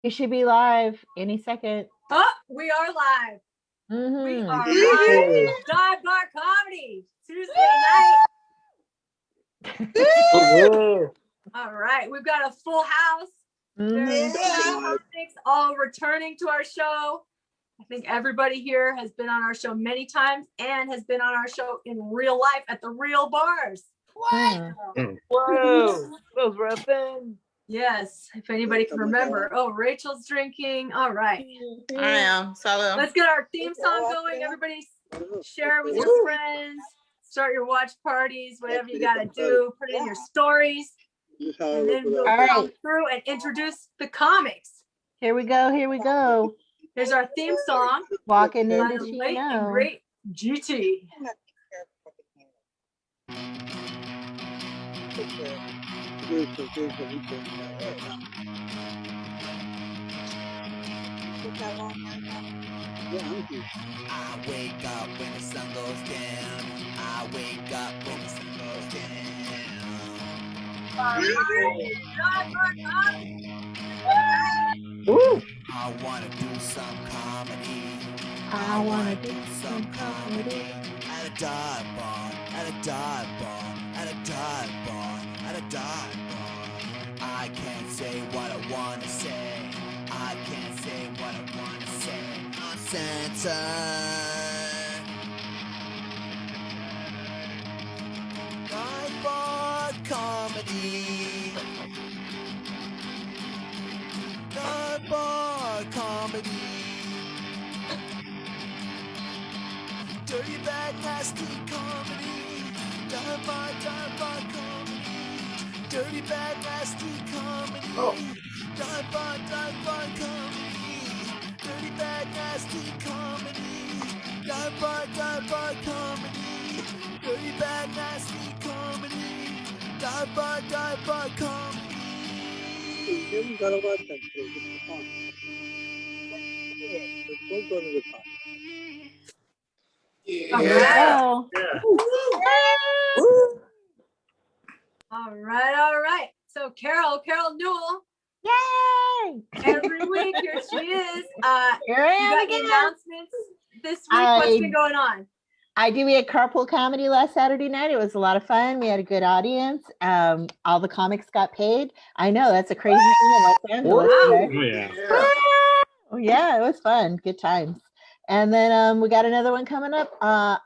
We should be live any second. Oh, we are live. We are Woo! live. Dive Bar Comedy Tuesday night. Woo! All right, we've got a full house. There's comics all returning to our show. I think everybody here has been on our show many times and has been on our show in real life at the real bars. What? Whoa! Those were a thing. Yes, if anybody can remember. Oh, Rachel's drinking. All right. I am. Salud. Let's get our theme song going. Everybody share it with your friends. Start your watch parties, whatever you got to do. Put it in your stories. And then we'll go through and introduce the comics. Here we go. Here we go. Here's our theme song. Walking by into the late and great GT. I wake up when the sun goes down. I wake up when the sun goes down. Woo! I wanna do some comedy. I wanna do some comedy. At a dive bar, at a dive bar, at a dive bar, at a dive bar. I can't say what I wanna say. I can't say what I wanna say. I'm Santa. Dive bar comedy. Dive bar comedy. Dirty, bad, nasty comedy. Dive bar comedy. Dirty, bad, nasty comedy. Dive bar comedy. Dirty, bad, nasty comedy. Dive bar comedy. Dirty, bad, nasty comedy. Dive bar comedy. Oh. All right. So Carol Newell. Yay! Every week, here she is. Here I am got again. announcements this week. What's been going on? I did. We had carpool comedy last Saturday night. It was a lot of fun. We had a good audience. All the comics got paid. I know that's a crazy thing in Los Angeles. Oh, Right? yeah. Oh, yeah, it was fun. Good times. And then we got another one coming up.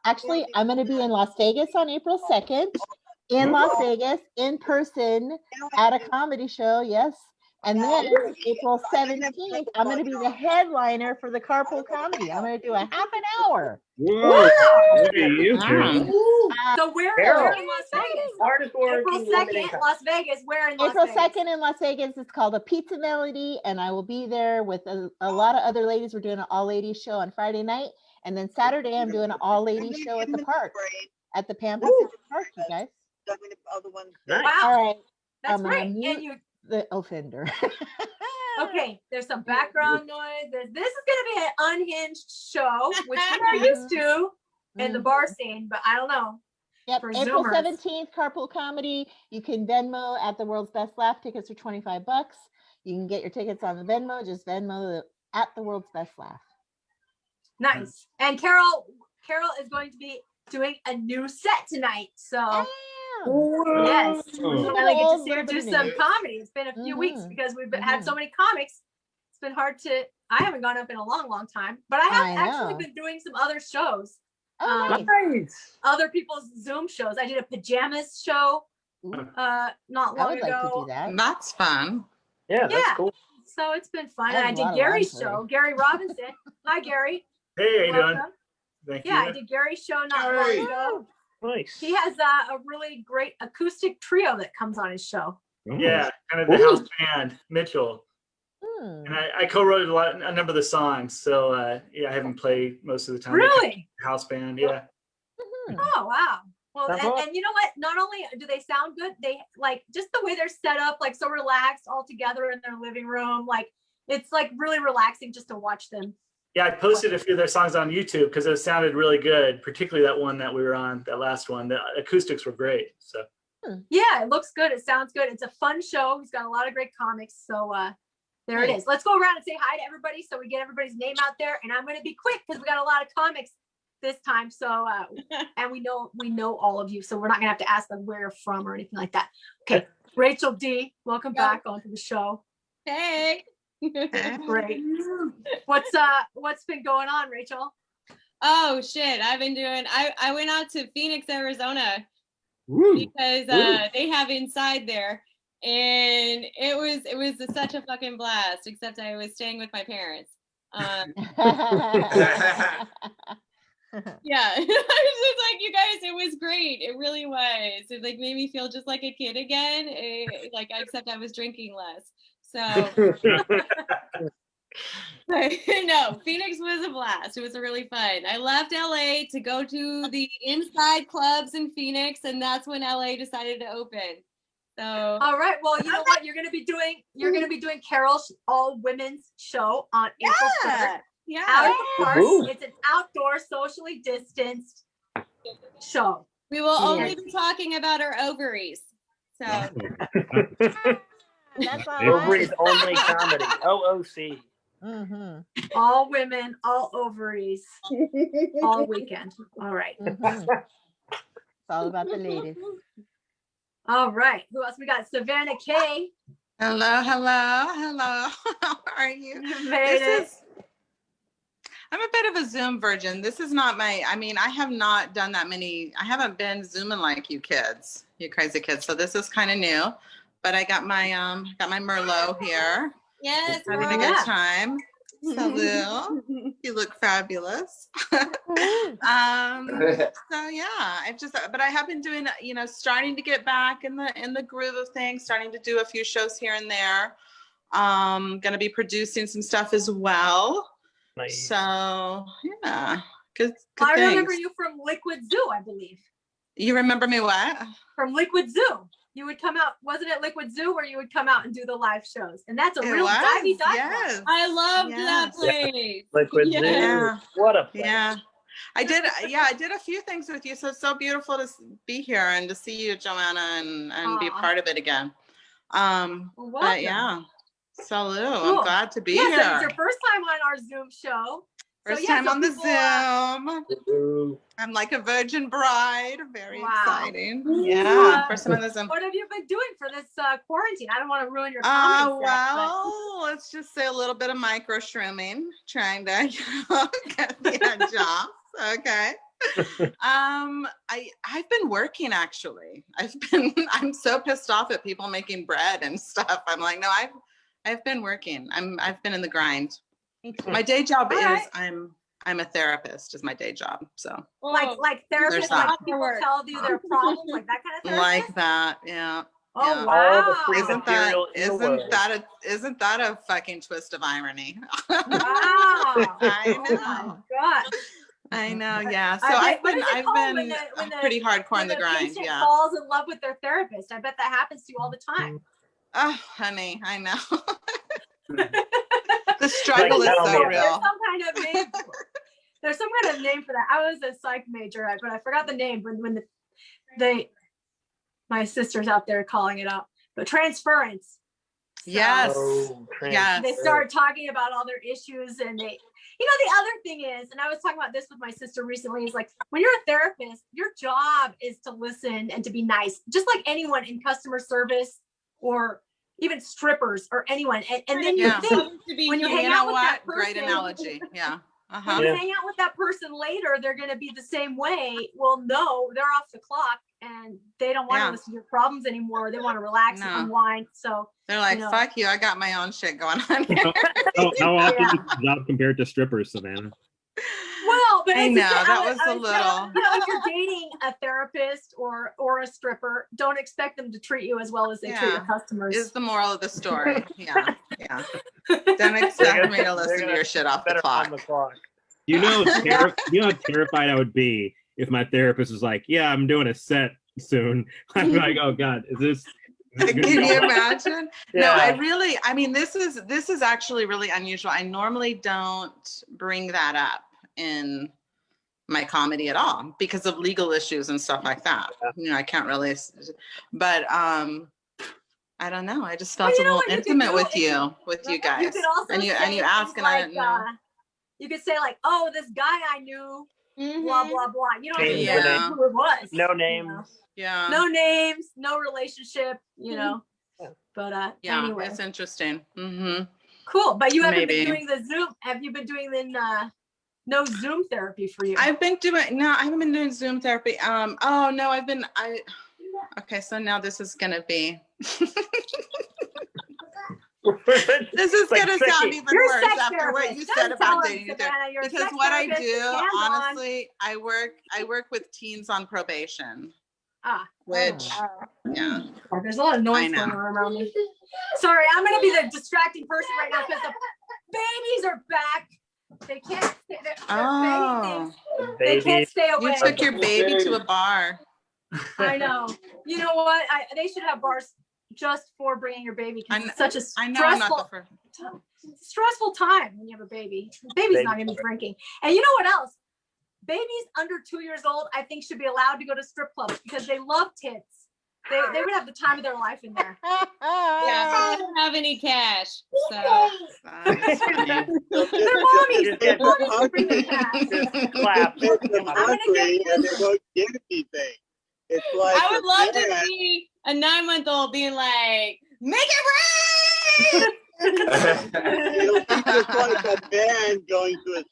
Actually, I'm going to be in Las Vegas on April 2nd. In Las Vegas, in person, at a comedy show. Yes. And then April 17th, I'm going to be the headliner for the carpool comedy. I'm going to do a half an hour. Whoa! Look at you, Carol. So where in Las Vegas? April 2nd, Las Vegas. Where in Las April Vegas? 2nd in Las Vegas. It's called a Pizza Melody, and I will be there with a lot of other ladies. We're doing an all-ladies show on Friday night, and then Saturday I'm doing an all-ladies show at the park, at the Pan Pacific Park, you guys. Nice. Wow. All right. That's I'm gonna great. mute And you the offender. okay, there's some background noise. This is gonna be an unhinged show, which we're used to in the bar scene, but I don't know. Yep, For April Zoomers. 17th, carpool comedy. You can Venmo at the World's Best Laugh. Tickets are $25. You can get your tickets on the Venmo. Just Venmo at the World's Best Laugh. Nice. And Carol is going to be doing a new set tonight. So yes, we finally get to see her do some comedy. It's been a few weeks because we've had so many comics. It's been hard to. I haven't gone up in a long time, but I have actually been doing some other shows. Nice. Other people's Zoom shows. I did a pajamas show not long I would like ago. to do that. That's fun. Yeah, that's cool. So it's been fun. I And I have a lot did of Gary's laundry. show, Gary Robinson. Hi, Gary. Hey, how you doing? Welcome. Thank Yeah, you. I did Gary's show not long ago. Nice. He has a really great acoustic trio that comes on his show. Yeah, kind of the house band, Mitchell. And I co-wrote a number of the songs, so yeah, I haven't played most of the time. Really? House band, yeah. Oh, wow. Well, That's and you know what? Not only do they sound good, they like just the way they're set up, like so relaxed all together in their living room. Like it's like really relaxing just to watch them. Yeah, I posted a few of their songs on YouTube because it sounded really good, particularly that one that we were on, that last one. The acoustics were great. So yeah, it looks good. It sounds good. It's a fun show. He's got a lot of great comics. So There it is. Let's go around and say hi to everybody so we get everybody's name out there. And I'm going to be quick because we got a lot of comics this time. So, and we know all of you. So we're not going to have to ask them where you're from or anything like that. Okay. Rachel D, welcome back onto the show. Hey. Great. What's been going on, Rachel? Oh shit. I went out to Phoenix, Arizona because they have Inside there. And it was such a fucking blast, except I was staying with my parents. Yeah, I was just like, you guys, it was great. It really was. It like made me feel just like a kid again. Except I was drinking less. So no, Phoenix was a blast. It was really fun. I left LA to go to the Inside clubs in Phoenix, and that's when LA decided to open. So all right, well, you know what you're gonna be doing Carol's all women's show on April 3rd. Yeah, out at the park. It's an outdoor, socially distanced show. We will only be talking about our ovaries. So That's all Ovaries right. only comedy. OOC. All women, all ovaries, all weekend. All right. It's all about the ladies. All right. Who else we got? Savannah Kay. Hello. How are you? You made it. I'm a bit of a Zoom virgin. This is not I have not done that many. I haven't been Zooming like you kids, you crazy kids. So this is kind of new, but I got my Merlot here. yes, Having a good time. Salud. You look fabulous. So yeah, but I have been doing, starting to get back in the groove of things, starting to do a few shows here and there. Gonna be producing some stuff as well. Nice. So yeah, good I things. remember you from Liquid Zoo, I believe. You remember me what? From Liquid Zoo. You would come out, wasn't it Liquid Zoo where you would come out and do the live shows? And that's a real divey dive. Yes. I loved that place. Liquid Yeah. Zoo. What a place. Yeah. I did a few things with you. So it's so beautiful to be here and to see you, Joanna, and be a part of it again. But yeah. Salud. Cool. I'm glad to be So here. it's your first time on our Zoom show. First time on the people, Zoom. I'm like a virgin bride. Very exciting. Wow. Yeah. First time on the Zoom. What have you been doing for this quarantine? I don't want to ruin your comedy set, let's just say a little bit of micro shrooming, trying to get the jobs. Okay. I've been working actually. I'm so pissed off at people making bread and stuff. I'm like, no, I've been working. I've been in the grind. My day job is I'm a therapist is my day job. So like therapists, like people tell you their problems, like that kind of therapist? Like that, yeah. Oh yeah. wow! All the free material Isn't that a fucking twist of irony? Wow! I know. Oh God. I know, yeah. So I've been when pretty hardcore in the grind, patient yeah. falls in love with their therapist. I bet that happens to you all the time. Oh, honey, I know. The struggle is so real. There's some kind of name for that. I was a psych major, but I forgot the name when my sister's out there calling it out. But transference. So Yes. Yes. they start talking about all their issues, and the other thing is, and I was talking about this with my sister recently, is like when you're a therapist, your job is to listen and to be nice, just like anyone in customer service or even strippers or anyone. And then you think when you hang out with that person, great analogy. Yeah. When you hang out with that person later, they're going to be the same way. Well, no, they're off the clock and they don't want to listen to your problems anymore. They want to relax and unwind. So they're like, fuck you. I got my own shit going on here. How often is the job compared to strippers, Savannah? Well, but I know that was a little. If you're dating a therapist or a stripper, don't expect them to treat you as well as they treat your customers. Is the moral of the story? Yeah. Don't expect me to listen to your shit off the clock. You know how terrified I would be if my therapist was like, "Yeah, I'm doing a set soon." I'm like, "Oh God, is this?" Can you imagine? No, this is actually really unusual. I normally don't bring that up in my comedy at all because of legal issues and stuff like that. I can't really, but I don't know. I just Well, felt you a know little what you could intimate do with is you guys. You could also and you say ask, things and I like, didn't know. you could say like, oh, this guy I knew, blah blah blah. You don't Change have to the say name. who it was. No you names. know. Yeah. No names, no relationship. You know. But Yeah, anyway, it's interesting. Mm-hmm. cool. But you haven't Maybe. been doing the Zoom. Have you been doing the no Zoom therapy for you? I haven't been doing Zoom therapy. Oh no, okay, so now this is gonna be this is like gonna tricky. sound even You're a worse sex after what therapist. you Doesn't said about tell dating them, each other. Savannah, you're a Because sex what I therapist, do, hands-on. honestly, I work with teens on probation. Which Yeah. there's a lot of noise I know. going on around me. Sorry, I'm gonna be the distracting person right now because the babies are back. They can't stay. Oh. They can't stay away. You took your baby to a bar. I know. You know what? They should have bars just for bringing your baby because it's such a stressful time when you have a baby. The baby's not gonna be drinking. And you know what else? Babies under 2 years old, I think, should be allowed to go to strip clubs because they love tits. They would have the time of their life in there. Yeah, I don't have any cash. So That's funny. Their mommies. Their mommies should bring the cash. Just clap. I'm gonna get and they don't get anything. It's like I would love to see a 9-month-old being like, make it rain. it'll be just like a man going to a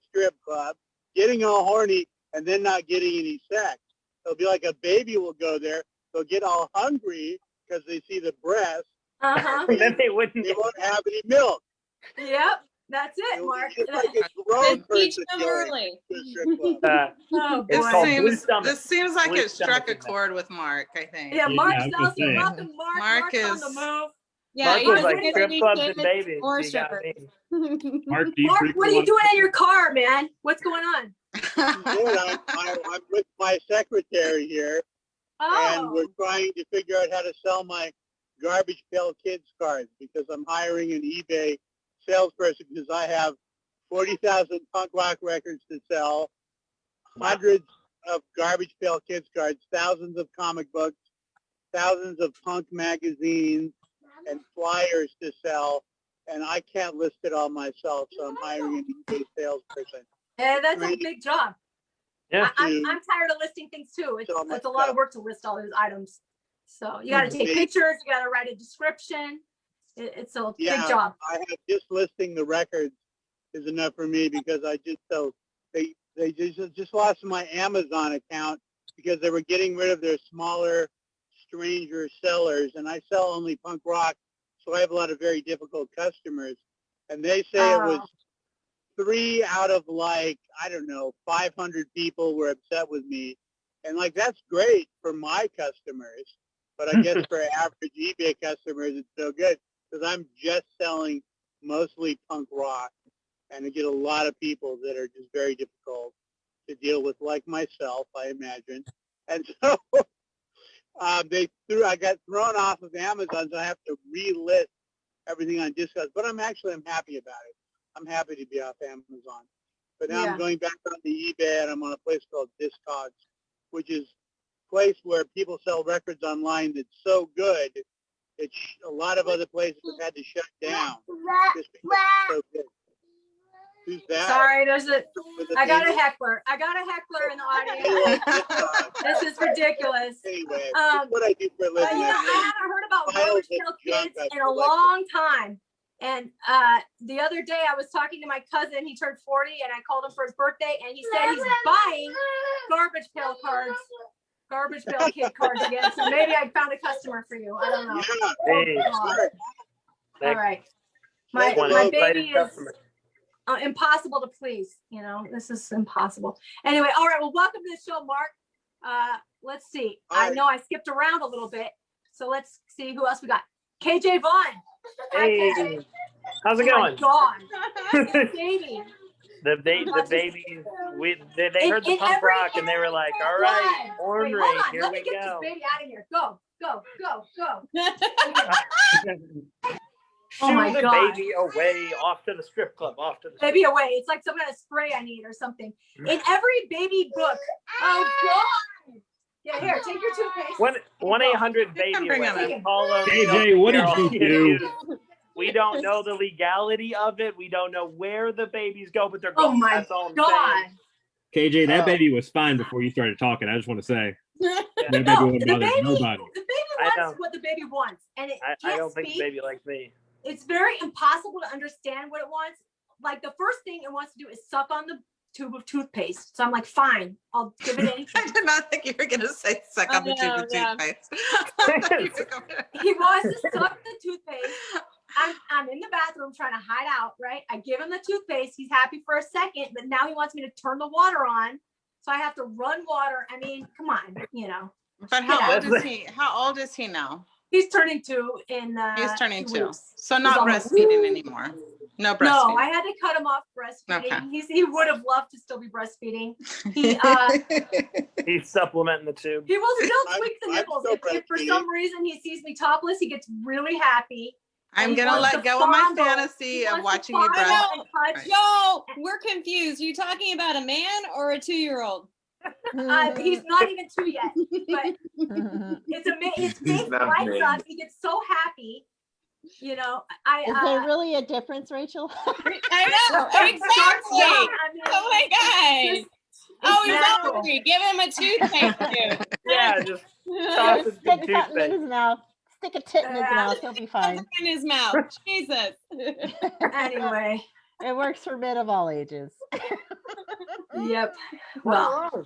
strip club, getting all horny, and then not getting any sex. It'll be like a baby will go there. They'll get all hungry because they see the breast. Then they wouldn't. They won't have any milk. Yep, that's it, Mark. It's like a grown Teach person them going early. to a strip club. Oh, It's boy. called blue stomach. This seems like Blue it struck a stomach. chord with Mark, I think. Yeah, Yeah, Mark I was gonna Selzer. say. Welcome, Mark. Mark Mark's on is- the move. Yeah, Mark he was doesn't like get strip any clubs kids and babies. or You got strippers. me. Mark, do you Mark, frequent what are you one- doing in your car, man? What's going on? Good. I'm with my secretary here, and we're trying to figure out how to sell my garbage pail kids cards because I'm hiring an eBay salesperson because I have 40,000 punk rock records to sell, hundreds of garbage pail kids cards, thousands of comic books, thousands of punk magazines, and flyers to sell, and I can't list it all myself, so I'm hiring an eBay salesperson. Yeah, that's a big job. Yeah. I'm tired of listing things too. It's a lot of work to list all those items. So you got to take pictures. You got to write a description. It's a big job. I have just listing the records is enough for me because they just lost my Amazon account because they were getting rid of their smaller, stranger sellers, and I sell only punk rock, so I have a lot of very difficult customers, and they say it was 3 out of 500 people were upset with me, and that's great for my customers, but I guess for average eBay customers it's so good because I'm just selling mostly punk rock, and I get a lot of people that are just very difficult to deal with, like myself, I imagine, and so I got thrown off of Amazon, so I have to relist everything on Discogs, but I'm happy about it. I'm happy to be off Amazon. But now I'm going back on the eBay, and I'm on a place called Discogs, which is a place where people sell records online that's so good that a lot of other places have had to shut down just because it's so good. Who's that? Sorry, I got a heckler. I got a heckler in the audience. This is ridiculous. Anyway, that's what I do for a living. I haven't heard about garbage pail kids in a long time. And the other day I was talking to my cousin. He turned 40, and I called him for his birthday, and he said he's buying garbage pail kid cards again. So maybe I found a customer for you. I don't know. Hey. All right. My baby is impossible to please. This is impossible. Anyway, all right. Well, welcome to the show, Mark. Let's see. I know I skipped around a little bit, so let's see who else we got. KJ Vaughn. Hey, how's it going? God, baby. The babies, they heard the punk rock and they were like, all right, ornery, here Let we me get go. this baby out of here. Go. Shoo the baby away, off to the strip club, Baby away. It's like some kind of spray I need or something. In every baby book. Oh God. Yeah, here, take your toothpaste. 1-800-BABY. bring it. KJ, what did you do? We don't know the legality of it. We don't know where the babies go, but they're Oh going. my That's all I'm God. saying. KJ, that baby was fine before you started talking. I just want to say. That baby No, won't the bother baby nobody. wants what the baby wants, and it I can't don't think the speak. baby likes me. It's very impossible to understand what it wants. Like the first thing it wants to do is suck on the tube of toothpaste. So I'm like, fine, I'll give it anything. I did not think you were going to say suck on the tube of toothpaste. He wants to suck the toothpaste. I'm in the bathroom trying to hide out, right? I give him the toothpaste. He's happy for a second, but now he wants me to turn the water on. So I have to run water. I mean, come on, you know. But how old is he? How old is he now? He's turning 2 in He's turning 2 two. weeks. So not breastfeeding anymore. No breastfeeding. No, I had to cut him off breastfeeding. Okay. He would have loved to still be breastfeeding. He's supplementing the tube. He will still tweak the I'm nipples. still If for breastfeeding. some reason he sees me topless, he gets really happy. I'm He going to wants let to go of my fondle. fantasy He of wants to watching you fondle breast. and touch. Yo, we're confused. Are you talking about a man or a 2-year-old? He's not even 2 yet, but his face lights up. He gets so happy. You know, Is there really a difference, Rachel? I know, exactly. young, I mean, Oh my God. it's Oh, he's natural. hungry. Give him a toothpaste, dude. Yeah, just toss it Stick in something in toothpaste. his mouth. Stick a tit in his mouth. He'll be fine. Something in his mouth. Jesus. Anyway, It works for men of all ages. yep. What's Well, wrong?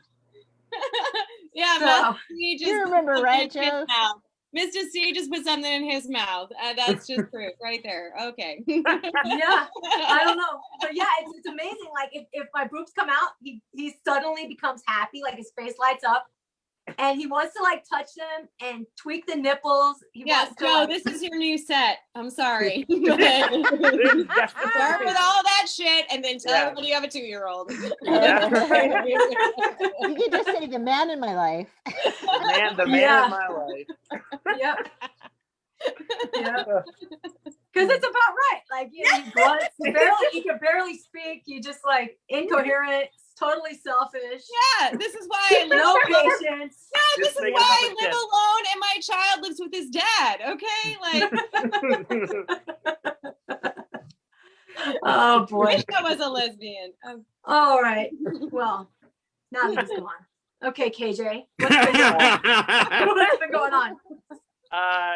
Yeah, So, Mr. C just you put remember, something right, in his Joe? mouth. Mr. C just put something in his mouth. That's just proof right there. Okay. yeah, I don't know, but yeah, it's amazing. Like if my boobs come out, he suddenly becomes happy. Like his face lights up, and he wants to like touch them and tweak the nipples. He Yeah, wants to, Joe, like, this is your new set. I'm sorry. This is definitely- Start with all that shit and then tell Yeah. everybody you have a 2-year-old. Yeah. You could just say the man in my life. the man Yeah. in my life. Yep. Yeah. Because it's about right. Like you know, he can barely speak. You just like incoherent, totally selfish. Yeah, this is why I live No alone. patience. No, this Just is think why I about the live kid. alone and my child lives with his dad. Okay, like Oh boy. wish I was a lesbian. All right. Well, now he's gone. Okay, KJ. What's been going on?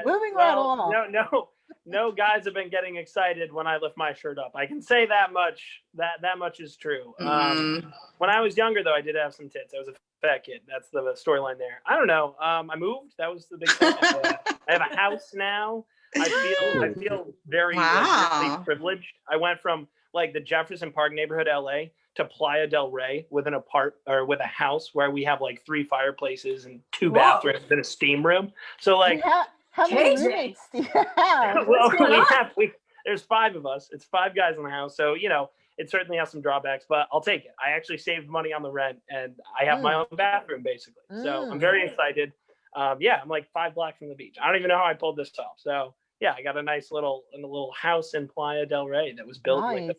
Moving right along. No guys have been getting excited when I lift my shirt up. I can say that much. That much is true. When I was younger, though, I did have some tits. I was a fat kid. That's the storyline there. I don't know. I moved. That was the big thing. I have a house now. I feel very Wow. privileged. I went from like the Jefferson Park neighborhood, LA, to Playa del Rey with with a house where we have like 3 fireplaces and 2 Whoa. bathrooms and a steam room. So like. How many KJ. roommates do you have? Well, going on? there's 5 of us. It's 5 guys in the house. So, you know, it certainly has some drawbacks, but I'll take it. I actually saved money on the rent and I have my own bathroom basically. So I'm very excited. Yeah, I'm like 5 blocks from the beach. I don't even know how I pulled this off. So yeah, I got a nice little house in Playa del Rey that was built like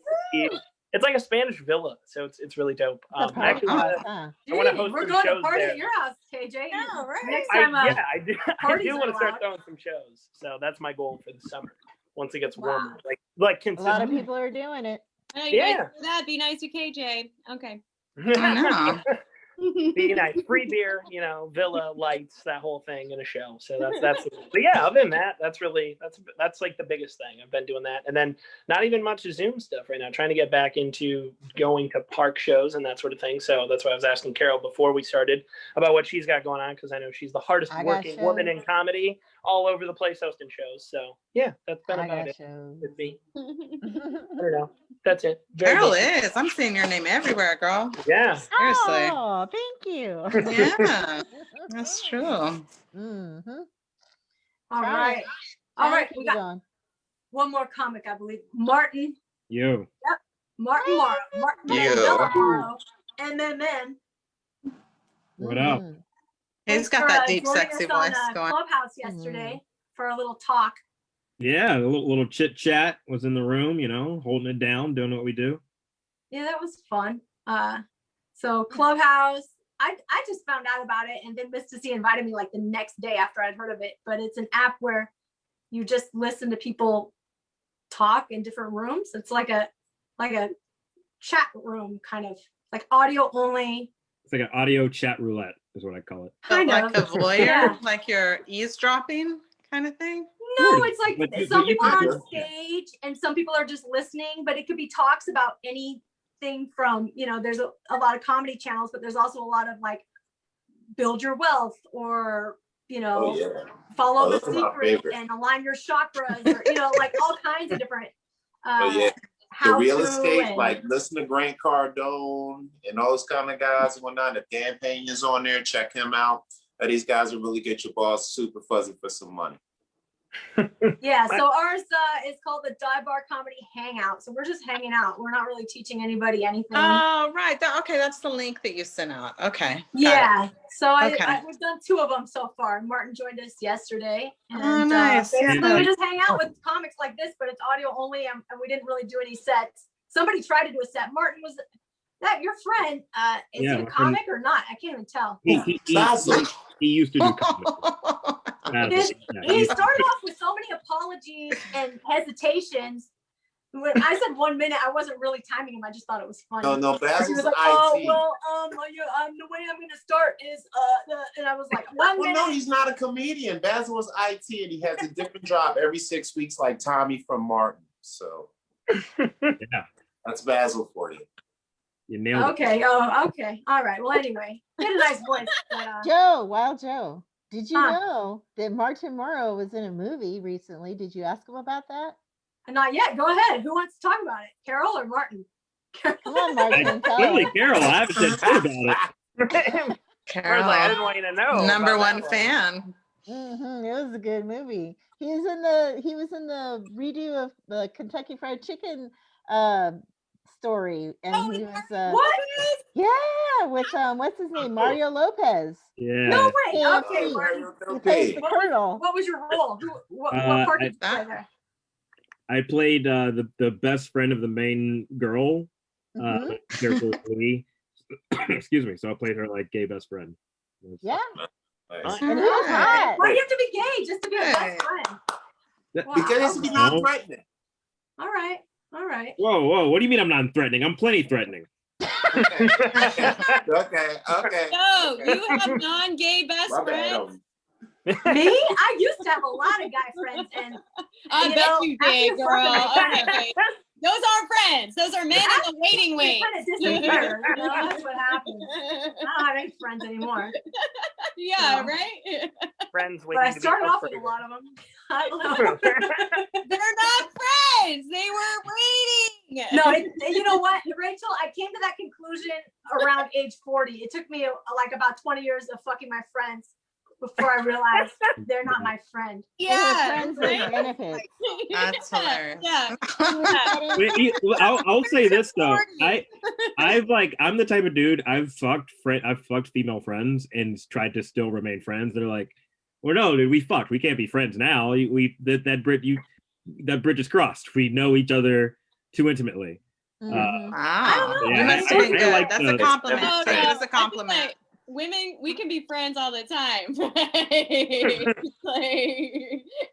it's like a Spanish villa. So it's really dope. Actually, I want to host We're some going to shows party there. at your house, KJ. Yeah, right. Next time, I do parties want to are start allowed. throwing some shows. So that's my goal for the summer. Once it gets Wow. warmer, like A lot of consistent. people are doing it. I know you guys Yeah. do that. Be nice to KJ. Okay. I know. Be nice, free beer, you know, villa lights, that whole thing in a show. So that's. But yeah, other than that, that's like the biggest thing. I've been doing that, and then not even much Zoom stuff right now. Trying to get back into going to park shows and that sort of thing. So that's why I was asking Carol before we started about what she's got going on because I know she's the hardest working woman in comedy, all over the place hosting shows. So yeah, that's been about it with me. I don't know. That's it. Carol is. I'm seeing your name everywhere, girl. Yeah. Seriously. Oh, thank you. Yeah, that's true. Mm-hmm. All right. All right. We got on. one more comic, I believe. Martin. You. Yep. Martin Morrow. Morrow. MMN. What up? He's got that deep, sexy voice going. Clubhouse yesterday for a little talk. Yeah, a little chit chat was in the room, you know, holding it down, doing what we do. Yeah, that was fun. So Clubhouse, I just found out about it, and then Mista invited me like the next day after I'd heard of it. But it's an app where you just listen to people talk in different rooms. It's like a chat room, kind of like audio only. It's like an audio chat roulette is what I call it. Kind like of. a voyeur, Yeah. like you're eavesdropping kind of thing. No, it's like But you- some but you people are can- on stage and some people are just listening, but it could be talks about anything from, there's a lot of comedy channels, but there's also a lot of like build your wealth or, follow the secret and align your chakras or, like all kinds of different The how real to estate, and- like listen to Grant Cardone and those kind of guys and whatnot. If Dan Pena's on there, check him out. These guys will really get your boss super fuzzy for some money. Yeah, so ours is called the Dive Bar Comedy Hangout. So we're just hanging out. We're not really teaching anybody anything. Oh, right. Okay, that's the link that you sent out. Okay. got Yeah. So Okay. we've done 2 of them so far. Martin joined us yesterday. And, Oh, nice. basically, Yeah. we just hang out with comics like this, but it's audio only, and we didn't really do any sets. Somebody tried to do a set. Martin, was that your friend? Is Yeah, he a Martin. comic or not? I can't even tell. He used to do comedy. it. He started off with so many apologies and hesitations. When I said 1 minute, I wasn't really timing him. I just thought it was funny. No, He Basil's was like, IT. "Oh well, the way I'm gonna start is and I was like, 1 Well, minute." no, he's not a comedian. Basil was IT, and he has a different job every 6 weeks, like Tommy from Martin. So, Yeah, that's Basil for you. you nailed it. Okay. Oh, okay. All right. Well, anyway, he had a nice voice. But, Wild Joe, did you Huh. know that Martin Morrow was in a movie recently? Did you ask him about that? not yet. Go ahead. Who wants to talk about it? Carol or Martin? Come on, Martin, tell Clearly, us. Carol, I haven't said shit about it. Carol, I didn't want you to know. number about one that fan. It was a good movie. He was in the redo of the Kentucky Fried Chicken story, and Oh, he was What? yeah, with what's his name, Mario Lopez. Yeah. No way. KFC. Okay, Martin. He plays the Okay. Colonel. What was your role? What Uh, part did you play there? I played the best friend of the main girl, Mhm. character Lee. Excuse me. So I played her like gay best friend. Yeah, Nice. and he was hot. Why do you have to be gay just to be a Hey. best friend? Wow. Because he's not threatening. All right. All right. Whoa! What do you mean I'm not threatening? I'm plenty threatening. Okay. No, you have non-gay best My bad, friends. Me? I used to have a lot of guy friends, and I You bet know, you after did, you're girl. fucking- Okay. Those aren't friends. Those are men in the waiting they wing. kind of disappear. That's what happens. I don't have any friends anymore. Yeah, No. right? Friends But I waiting to be started off with a upgraded. lot of them. I don't know. They're not friends. They were waiting. No, you know what, Rachel? I came to that conclusion around age 40. It took me like about 20 years of fucking my friends before I realized they're not my friend. They were Yeah. friends with right? benefits. That's hilarious. Yeah. I'll say this though. I'm the type of dude. I've fucked female friends and tried to still remain friends. They're like, well, no, dude, we fucked. We can't be friends now. That bridge is crossed. We know each other too intimately. Mhm. Wow. know. You Yeah, must have been I good. like That's the- a compliment. Oh, Take it no. as a compliment. Like, women, we can be friends all the time.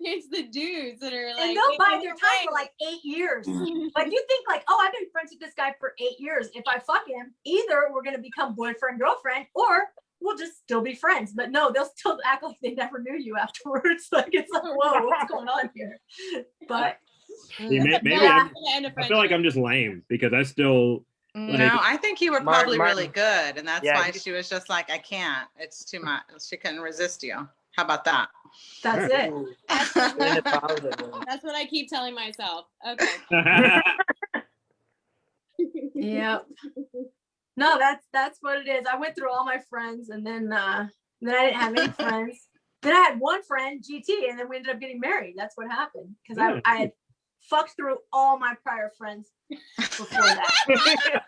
It's the dudes that are like, And they'll bide their "You're time for right." like 8 years. Like you think like, oh, I've been friends with this guy for 8 years. If I fuck him, either we're gonna become boyfriend, girlfriend, or we'll just still be friends. But no, they'll still act like they never knew you afterwards. Like it's like, whoa, what's going on here? But See, maybe Yeah. I feel like I'm just lame because I still No, I think you were probably really Martin. good, and that's Yeah, why he- she was just like, I can't. It's too much. She couldn't resist you. How about that? that's it. Ooh, That's, in a positive way. that's what I keep telling myself. Okay. Yeah. No, that's what it is. I went through all my friends, and then I didn't have any friends. Then I had one friend, GT, and then we ended up getting married. That's what happened because Yeah. I had fucked through all my prior friends before that.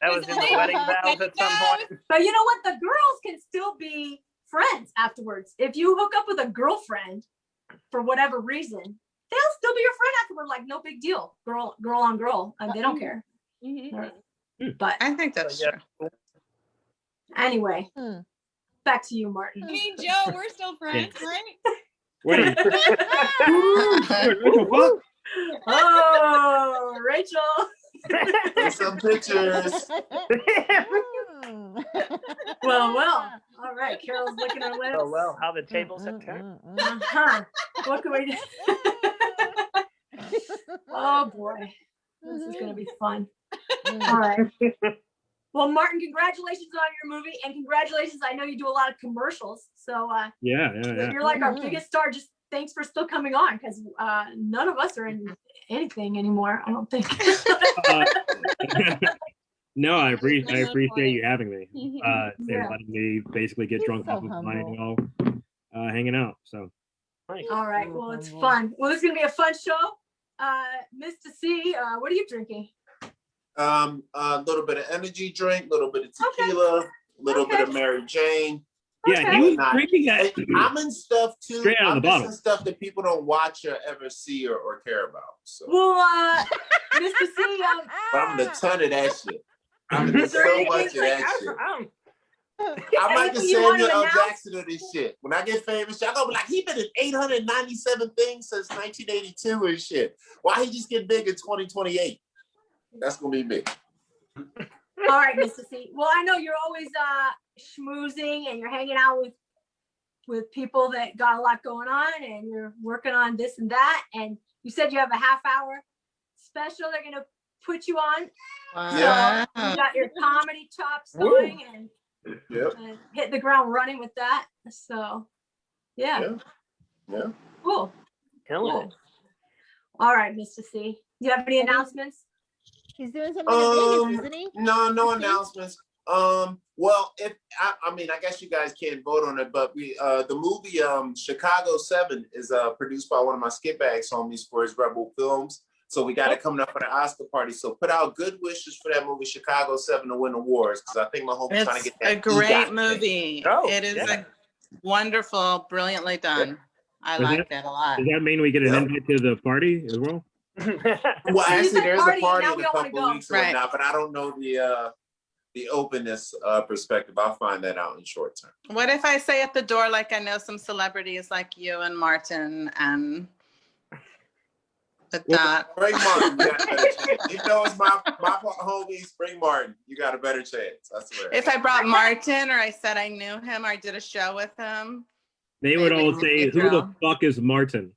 That was in the wedding vows at some point. But you know what? The girls can still be friends afterwards. If you hook up with a girlfriend for whatever reason, they'll still be your friend afterward. Like no big deal. Girl on girl. They don't care. Mhm. But I think that's Yeah. true. anyway, back to you, Martin. I mean, Joe, we're still friends, right? Wait. Oh, Rachel. Take some pictures. Well. All right, Carol's licking her lips. Oh well, how the tables have turned. What can we do? Oh boy, this is gonna be fun. All right. Well, Martin, congratulations on your movie, and congratulations. I know you do a lot of commercials, so Yeah. you're like our biggest star. Just thanks for still coming on, because none of us are in anything anymore, I don't think. No, I appreciate you having me and Yeah. letting me basically get drunk off of wine while hanging out. So. All right. Well, it's fun. Well, this is gonna be a fun show. Mista C, what are you drinking? A little bit of energy drink, a little bit of tequila, a little bit of Mary Jane. Yeah, he was drinking that. I'm in stuff too. Straight out of the bottle. In stuff that people don't watch or ever see or care about. So. Well, Mr. C, but I'm in a ton of that shit. I'm in so much of that shit. I'm like the Samuel L. Jackson of this shit. When I get famous, y'all gonna be like, he been in 897 things since 1982 and shit. Why he just get big in 2028? That's gonna be me. All right, Mr. C. Well, I know you're always schmoozing and you're hanging out with people that got a lot going on, and you're working on this and that. And you said you have a half-hour special they're gonna put you on. Yeah. So you got your comedy chops going and hit the ground running with that. So yeah. Cool. Hello. All right, Mr. C. Do you have any announcements? He's doing something in Vegas, isn't he? No announcements. Well, if I mean, I guess you guys can't vote on it, but we the movie Chicago 7 is produced by one of my Skip Bags homies for his Rebel Films. So we got it coming up for the Oscar party. So put out good wishes for that movie Chicago 7 to win awards, because I think my homie's trying to get that. It's a great movie. Oh, it is a wonderful, brilliantly done. I like that a lot. Does that mean we get an invite to the party as well? Well, actually, there's a party in a couple of weeks right now, but I don't know the openness perspective. I'll find that out in short term. What if I say at the door, like, I know some celebrities like you and Martin, and that Bring Martin. You got a better chance. You know, it's my homies. Bring Martin. You got a better chance. I swear. if I brought Martin, or I said I knew him, or I did a show with him, they would all say, "Who the fuck is Martin?"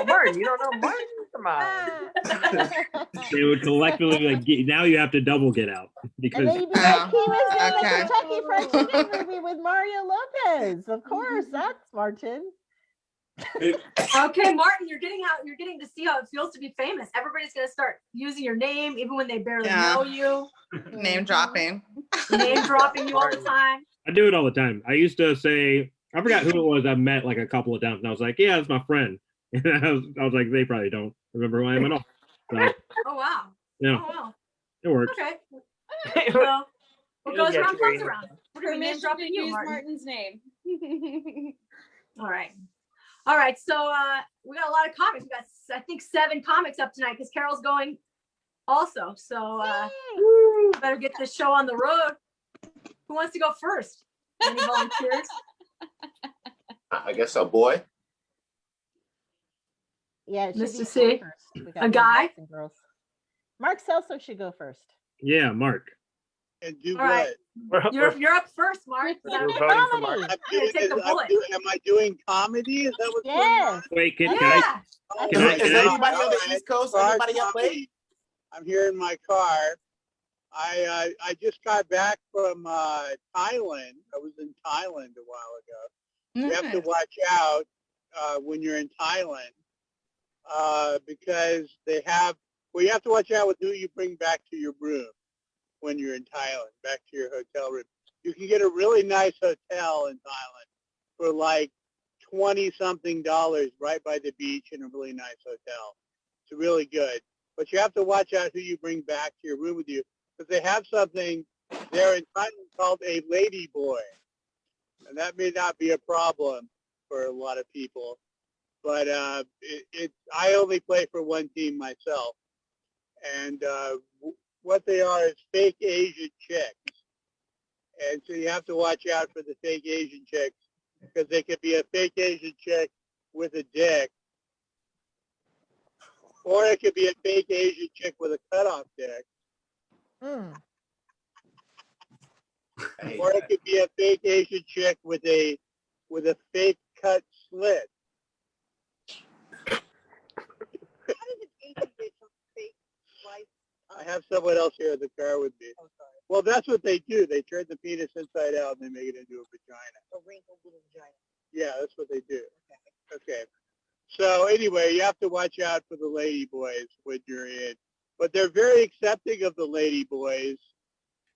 Martin, you don't know Martin? Come on. They would collectively like, now you have to double get out because. And then you'd be like, he was in the Kentucky Fried Chicken movie with Mario Lopez. Of course, that's Martin. Okay, Martin, you're getting to see how it feels to be famous. Everybody's gonna start using your name even when they barely know you. Name dropping You all the time. I do it all the time. I used to say, I forgot who it was I met like a couple of times, and I was like, "Yeah, that's my friend." And I was like, "They probably don't remember who I am at all." So, oh wow. Yeah. Oh wow. It works. Okay. Well, what goes around comes around. We're gonna name Permission drop to you, use Martin. Martin's name. All right. So we got a lot of comics. We got, I think, 7 comics up tonight because Carol's going also. So better get this show on the road. Who wants to go first? Any volunteers? I guess a boy. Yeah, it should Mr. be C. first. A guy? And girls. Mark Selzer should go first. Yeah, Mark. And do All right. You're up first, Mark. We're voting for Mark. I'm doing, am I doing comedy? Is that what's going on? Wait, can Is I anybody on the East Coast? Anybody up late? I'm here in my car. I just got back from Thailand. I was in Thailand a while ago. You have to watch out when you're in Thailand because you have to watch out with who you bring back to your room when you're in Thailand, back to your hotel room. You can get a really nice hotel in Thailand for like $20-something right by the beach in a really nice hotel. It's really good. But you have to watch out who you bring back to your room with you, because they have something there in Thailand called a Ladyboy. And that may not be a problem for a lot of people. But I only play for one team myself. And what they are is fake Asian chicks. And so you have to watch out for the fake Asian chicks because they could be a fake Asian chick with a dick, or it could be a fake Asian chick with a cutoff dick. Or it could be a fake Asian chick with a fake cut slit. I have someone else here in the car with me. Oh, sorry. Well, that's what they do. They turn the penis inside out and they make it into a vagina. A wrinkled little vagina. Yeah, that's what they do. Okay. So anyway, you have to watch out for the Ladyboys when you're in. But they're very accepting of the Ladyboys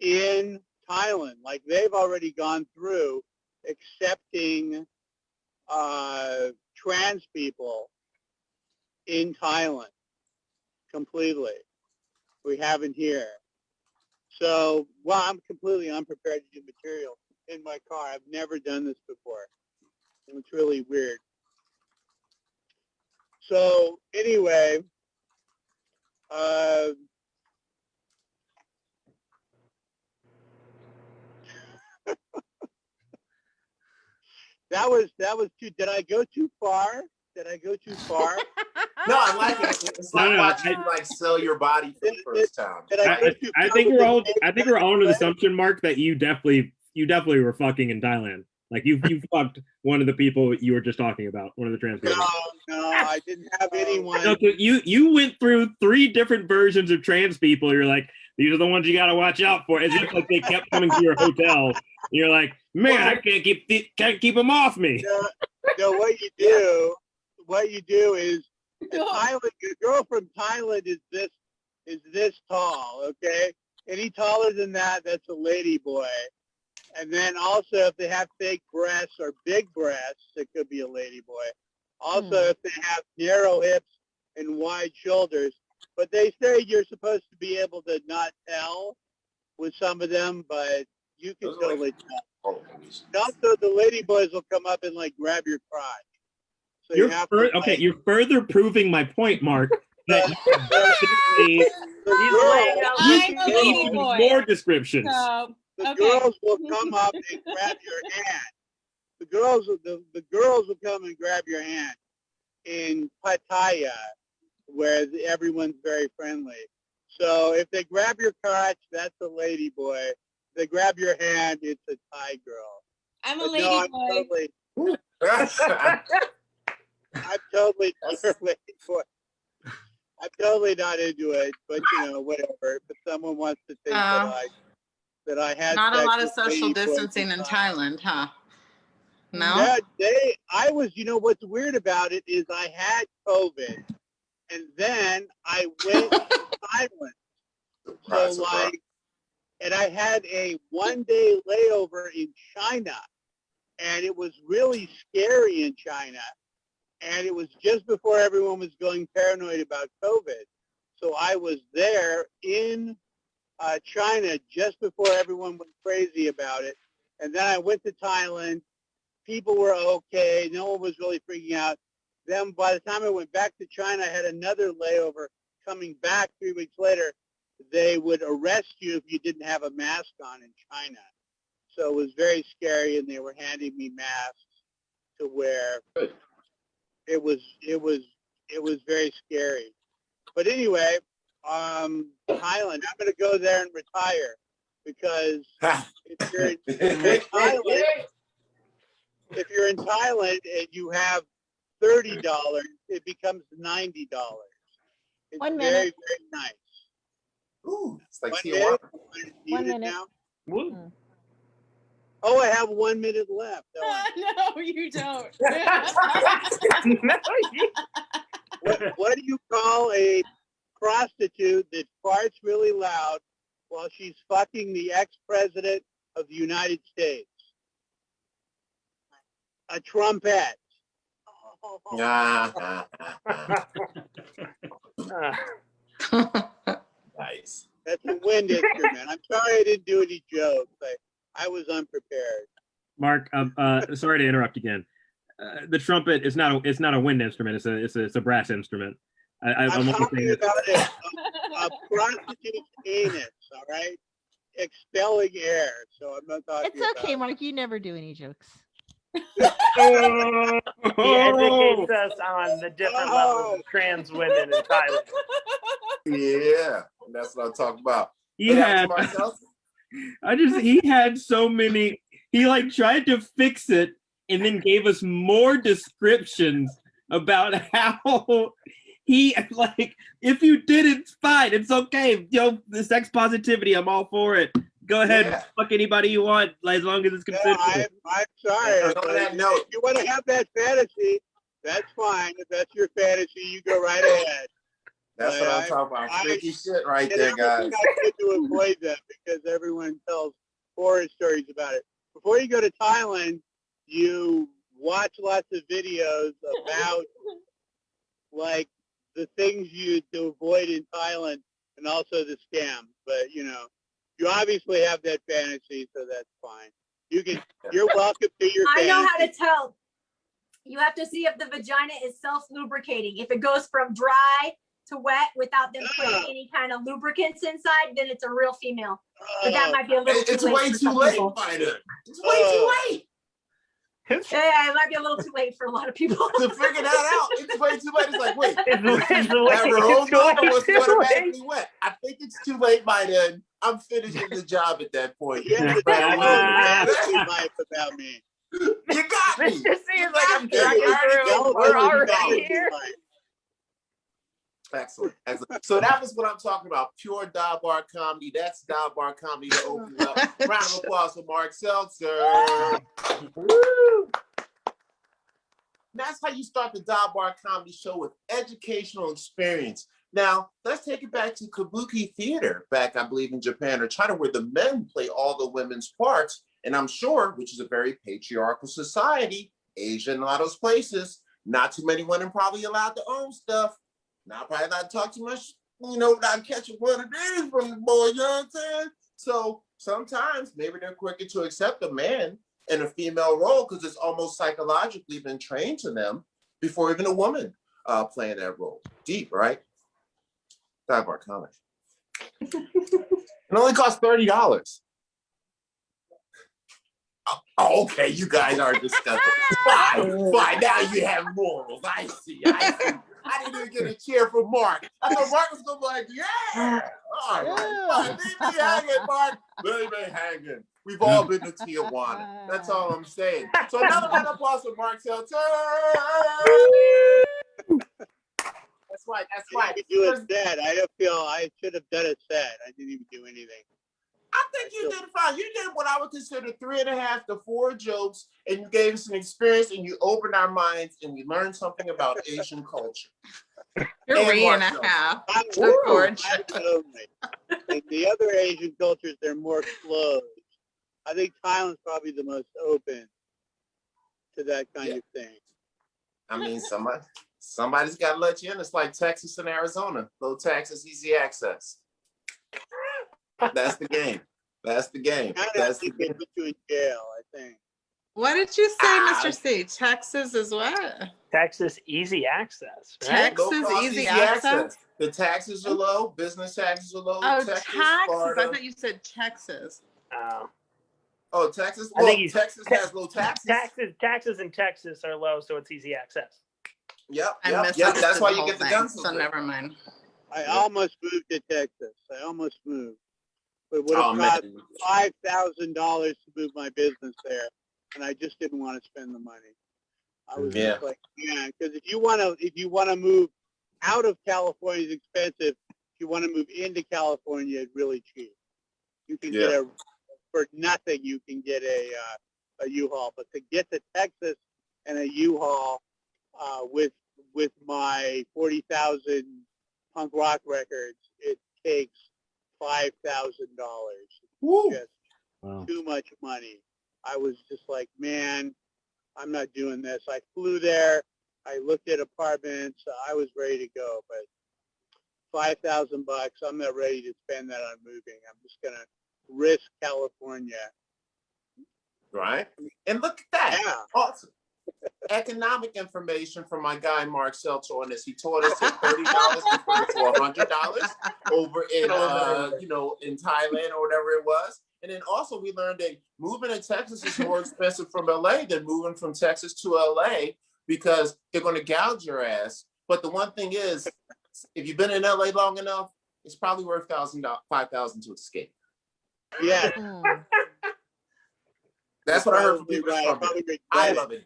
in Thailand. Like they've already gone through accepting trans people in Thailand completely. We haven't here. So, well, I'm completely unprepared to do material in my car. I've never done this before. It's really weird. So anyway, that was too. Did I go too far? Did I go too far? No, I like it. It's like watching you like sell your body for the first time. I think we're all under the assumption, Mark, that you definitely were fucking in Thailand. Like you fucked one of the people you were just talking about, one of the trans people. No, I didn't have anyone. No, you went through 3 different versions of trans people. You're like, these are the ones you got to watch out for, as if like they kept coming to your hotel. And you're like, man, I can't keep them off me. No, what you do is Thailand. A girl from Thailand is this tall. Okay, any taller than that, that's a lady boy. And then also, if they have fake breasts or big breasts, it could be a lady boy. Also, if they have narrow hips and wide shoulders. But they say you're supposed to be able to not tell with some of them, but you can totally tell. And also, the lady boys will come up and like grab your crotch. So you're further proving my point, Mark. That I'm more descriptions. So, the girls will come up and grab your hand. The girls will come and grab your hand in Pattaya, where everyone's very friendly. So if they grab your crotch, that's a lady boy. If they grab your hand, it's a Thai girl. I'm a lady boy. I'm totally not a lady boy. I'm totally not into it, but whatever. If someone wants to think that I had not sex a lot of with social lady boys distancing in Thailand, huh? No. Yeah, I was. What's weird about it is I had COVID, and then I went to Thailand. So and I had a 1-day layover in China, and it was really scary in China. And it was just before everyone was going paranoid about COVID. So I was there in China just before everyone went crazy about it. And then I went to Thailand. People were okay. No one was really freaking out. Then by the time I went back to China, I had another layover. Coming back 3 weeks later, they would arrest you if you didn't have a mask on in China. So it was very scary, and they were handing me masks to wear. It was very scary. But anyway, Thailand, I'm going to go there and retire because if you're in Thailand and you have $30, it becomes $90. It's 1 minute. very, very nice. Ooh, it's like 1 minute. 1 minute. Now? Oh, I have 1 minute left. No, you don't. What do you call a prostitute that farts really loud while she's fucking the ex-president of the United States? A trumpet. Nice. That's a wind instrument. I'm sorry I didn't do any jokes. I was unprepared. Mark, sorry to interrupt again. The trumpet is not a wind instrument. It's a brass instrument. I'm I'm only talking saying about a prostitute's anus, all right? Expelling air. So I'm not talking It's okay, about. Mark. You never do any jokes. He educates us on the different levels of trans women in Thailand. Yeah, that's what I'm talking about. He had he had so many. He like tried to fix it and then gave us more descriptions about how he like, if you did it's fine, it's okay. Yo, the sex positivity, I'm all for it. Go ahead, fuck anybody you want, as long as it's consensual. I'm sorry. On that note, if you want to have that fantasy, that's fine. If that's your fantasy, you go right ahead. That's what I'm talking about. Freaky shit right there, guys. It's good to avoid that because everyone tells horror stories about it. Before you go to Thailand, you watch lots of videos about like the things you to avoid in Thailand and also the scams. But you know, you obviously have that fantasy, so that's fine. You're welcome to your fantasy. I know how to tell. You have to see if the vagina is self-lubricating. If it goes from dry to wet without them putting any kind of lubricants inside, then it's a real female. But that might be a little it's too late. way too late, Vida. It's way too late. Yeah, it might be a little too late for a lot of people to figure that out. It's way too late. It's like, wait, it's what's automatically wet? I think it's too late by then. I'm finishing the job at that point. Yeah, about me. You got me. This just seems like I'm tracking through. We're already here. Excellent, excellent. So that was what I'm talking about. Pure dive bar comedy. That's dive bar comedy to open up. Round of applause for Mark Selzer. That's how you start the dive bar comedy show, with educational experience. Now, let's take it back to kabuki theater, back, I believe, in Japan or China, where the men play all the women's parts. And I'm sure, which is a very patriarchal society, Asia and a lot of those places, not too many women probably allowed to own stuff. Not probably allowed to talk too much, without catching one of these from the boy, you know what I'm saying? So sometimes maybe they're quicker to accept a man in a female role because it's almost psychologically been trained to them before even a woman playing that role. Deep, right? Dive bar comic. It only costs $30. Oh, okay, you guys are disgusting. Fine. Now you have morals. I see. I didn't even get a cheer for Mark. I thought Mark was gonna be like, yeah. All right. Leave me hanging, Mark. Leave me hanging. We've all been to Tijuana. That's all I'm saying. So another round of applause for Mark Selzer. That's right. I do a set. I don't feel I should have done a set. I didn't even do anything. I think you did fine. You did what I would consider 3.5 to 4 jokes, and you gave us an experience, and you opened our minds, and we learned something about Asian culture. 3.5 to 4 jokes. And the other Asian cultures, they're more closed. I think Thailand's probably the most open to that kind of thing. I mean, somebody's got to let you in. It's like Texas and Arizona. Low taxes, easy access. That's the game. That's the game. That's the game. Put you in jail, I think. What did you say, Mr. C? Texas is what? Texas easy access. Right? Texas easy access. The taxes are low. Business taxes are low. Oh, Texas, taxes. Florida. I thought you said Texas. Oh, Texas. I think Texas has low taxes. Taxes in Texas are low, so it's easy access. Yep. That's why you get the guns. So never mind. I almost moved to Texas. I almost moved. It would have cost $5,000 to move my business there, and I just didn't want to spend the money. I was just like, because if you want to move out of California, it's expensive. If you want to move into California, it's really cheap. You can get for nothing. You can get a U-Haul, but to get to Texas and a U-Haul with my 40,000 punk rock records, it takes $5,000. Just too much money. I was just like, man, I'm not doing this. I flew there. I looked at apartments. I was ready to go, but $5,000, I'm not ready to spend that on moving. I'm just gonna risk California. Right. And look at that. Yeah. Awesome. economic information from my guy Mark Selzer on this. He taught us that $30 converted to $100 over in in Thailand or whatever it was. And then also we learned that moving to Texas is more expensive from LA than moving from Texas to LA because they're going to gouge your ass. But the one thing is, if you've been in LA long enough, it's probably worth $5,000 to escape. Yeah. That's what I heard from people. Right. I love it.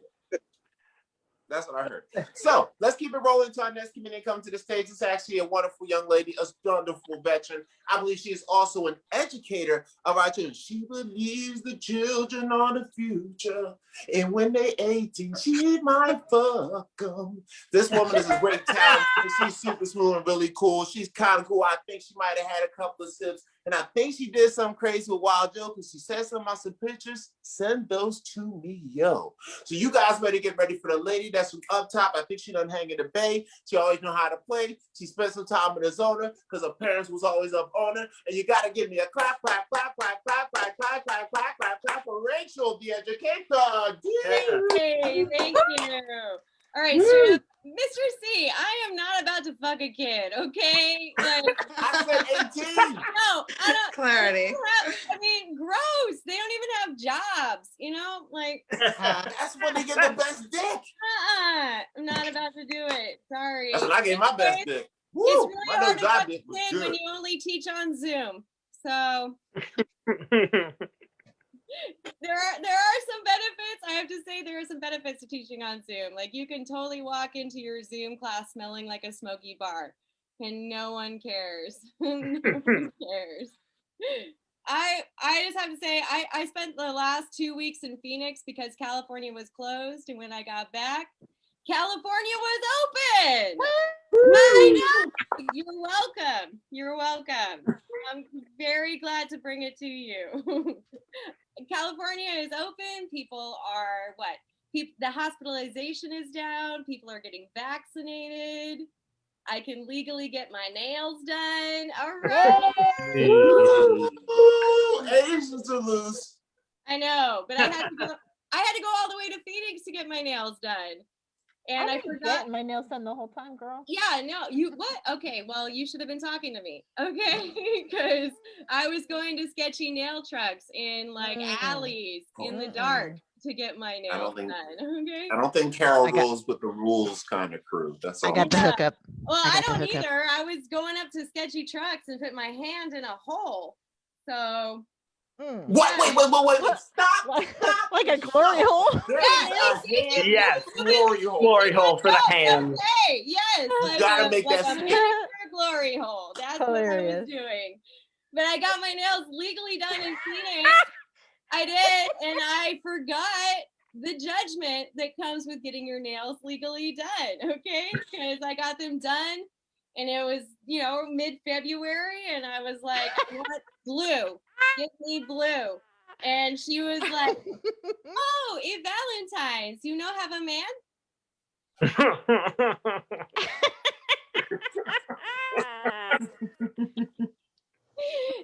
That's what I heard. So let's keep it rolling to our next comedian coming to the stage. It's actually a wonderful young lady, a wonderful veteran. I believe she is also an educator of our children. She believes the children are the future. And when they 18, she might fuck them. This woman is a great talent. She's super smooth and really cool. She's kind of cool. I think she might have had a couple of sips. And I think she did something crazy with Wild Joe because she said something about some pictures. Send those to me, yo. So you guys better get ready for the lady that's from up top. I think she done hang in the Bay. She always know how to play. She spent some time in Arizona because her parents was always up on her. And you got to give me a clap, clap, clap, clap, clap, clap, clap, clap, clap, clap, clap for Rachel, the educator. Hey, thank you. All right, so Mr. C, I am not about to fuck a kid, okay? Like, I said 18. No, I don't. Clarity. I mean, gross. They don't even have jobs, you know? Like, that's when they get the best dick. I'm not about to do it. Sorry. That's when I get my best dick. Woo, it's really my hard no to job fuck a dick was kid when good. you only teach on Zoom. So there are some benefits. I have to say there are some benefits to teaching on Zoom. Like you can totally walk into your Zoom class smelling like a smoky bar and no one cares. No one cares. I just have to say I spent the last 2 weeks in Phoenix because California was closed, and when I got back, California was open. I know. You're welcome. You're welcome. I'm very glad to bring it to you. California is open. People are the hospitalization is down. People are getting vaccinated. I can legally get my nails done. All right. Asians are loose. I know, but I had to go all the way to Phoenix to get my nails done. And I forgot my nails done the whole time, girl. Yeah, no, what? Okay, well, you should have been talking to me, okay? Because I was going to sketchy nail trucks in like alleys in the dark to get my nails done. Okay. I don't think Carol rolls with the rules kind of crew. That's all. I got the hookup. Well, I don't either. I was going up to sketchy trucks and put my hand in a hole. So. What? Wait! Stop! Like a glory hole? Yes, glory hole for the hands. Okay, yes. You gotta make that a glory hole. That's hilarious. What I was doing. But I got my nails legally done in Phoenix. I did, and I forgot the judgment that comes with getting your nails legally done. Okay, because I got them done, and it was mid-February, and I was like, "What blue? Get me blue." And she was like, "Oh, it's Valentine's. You have a man?"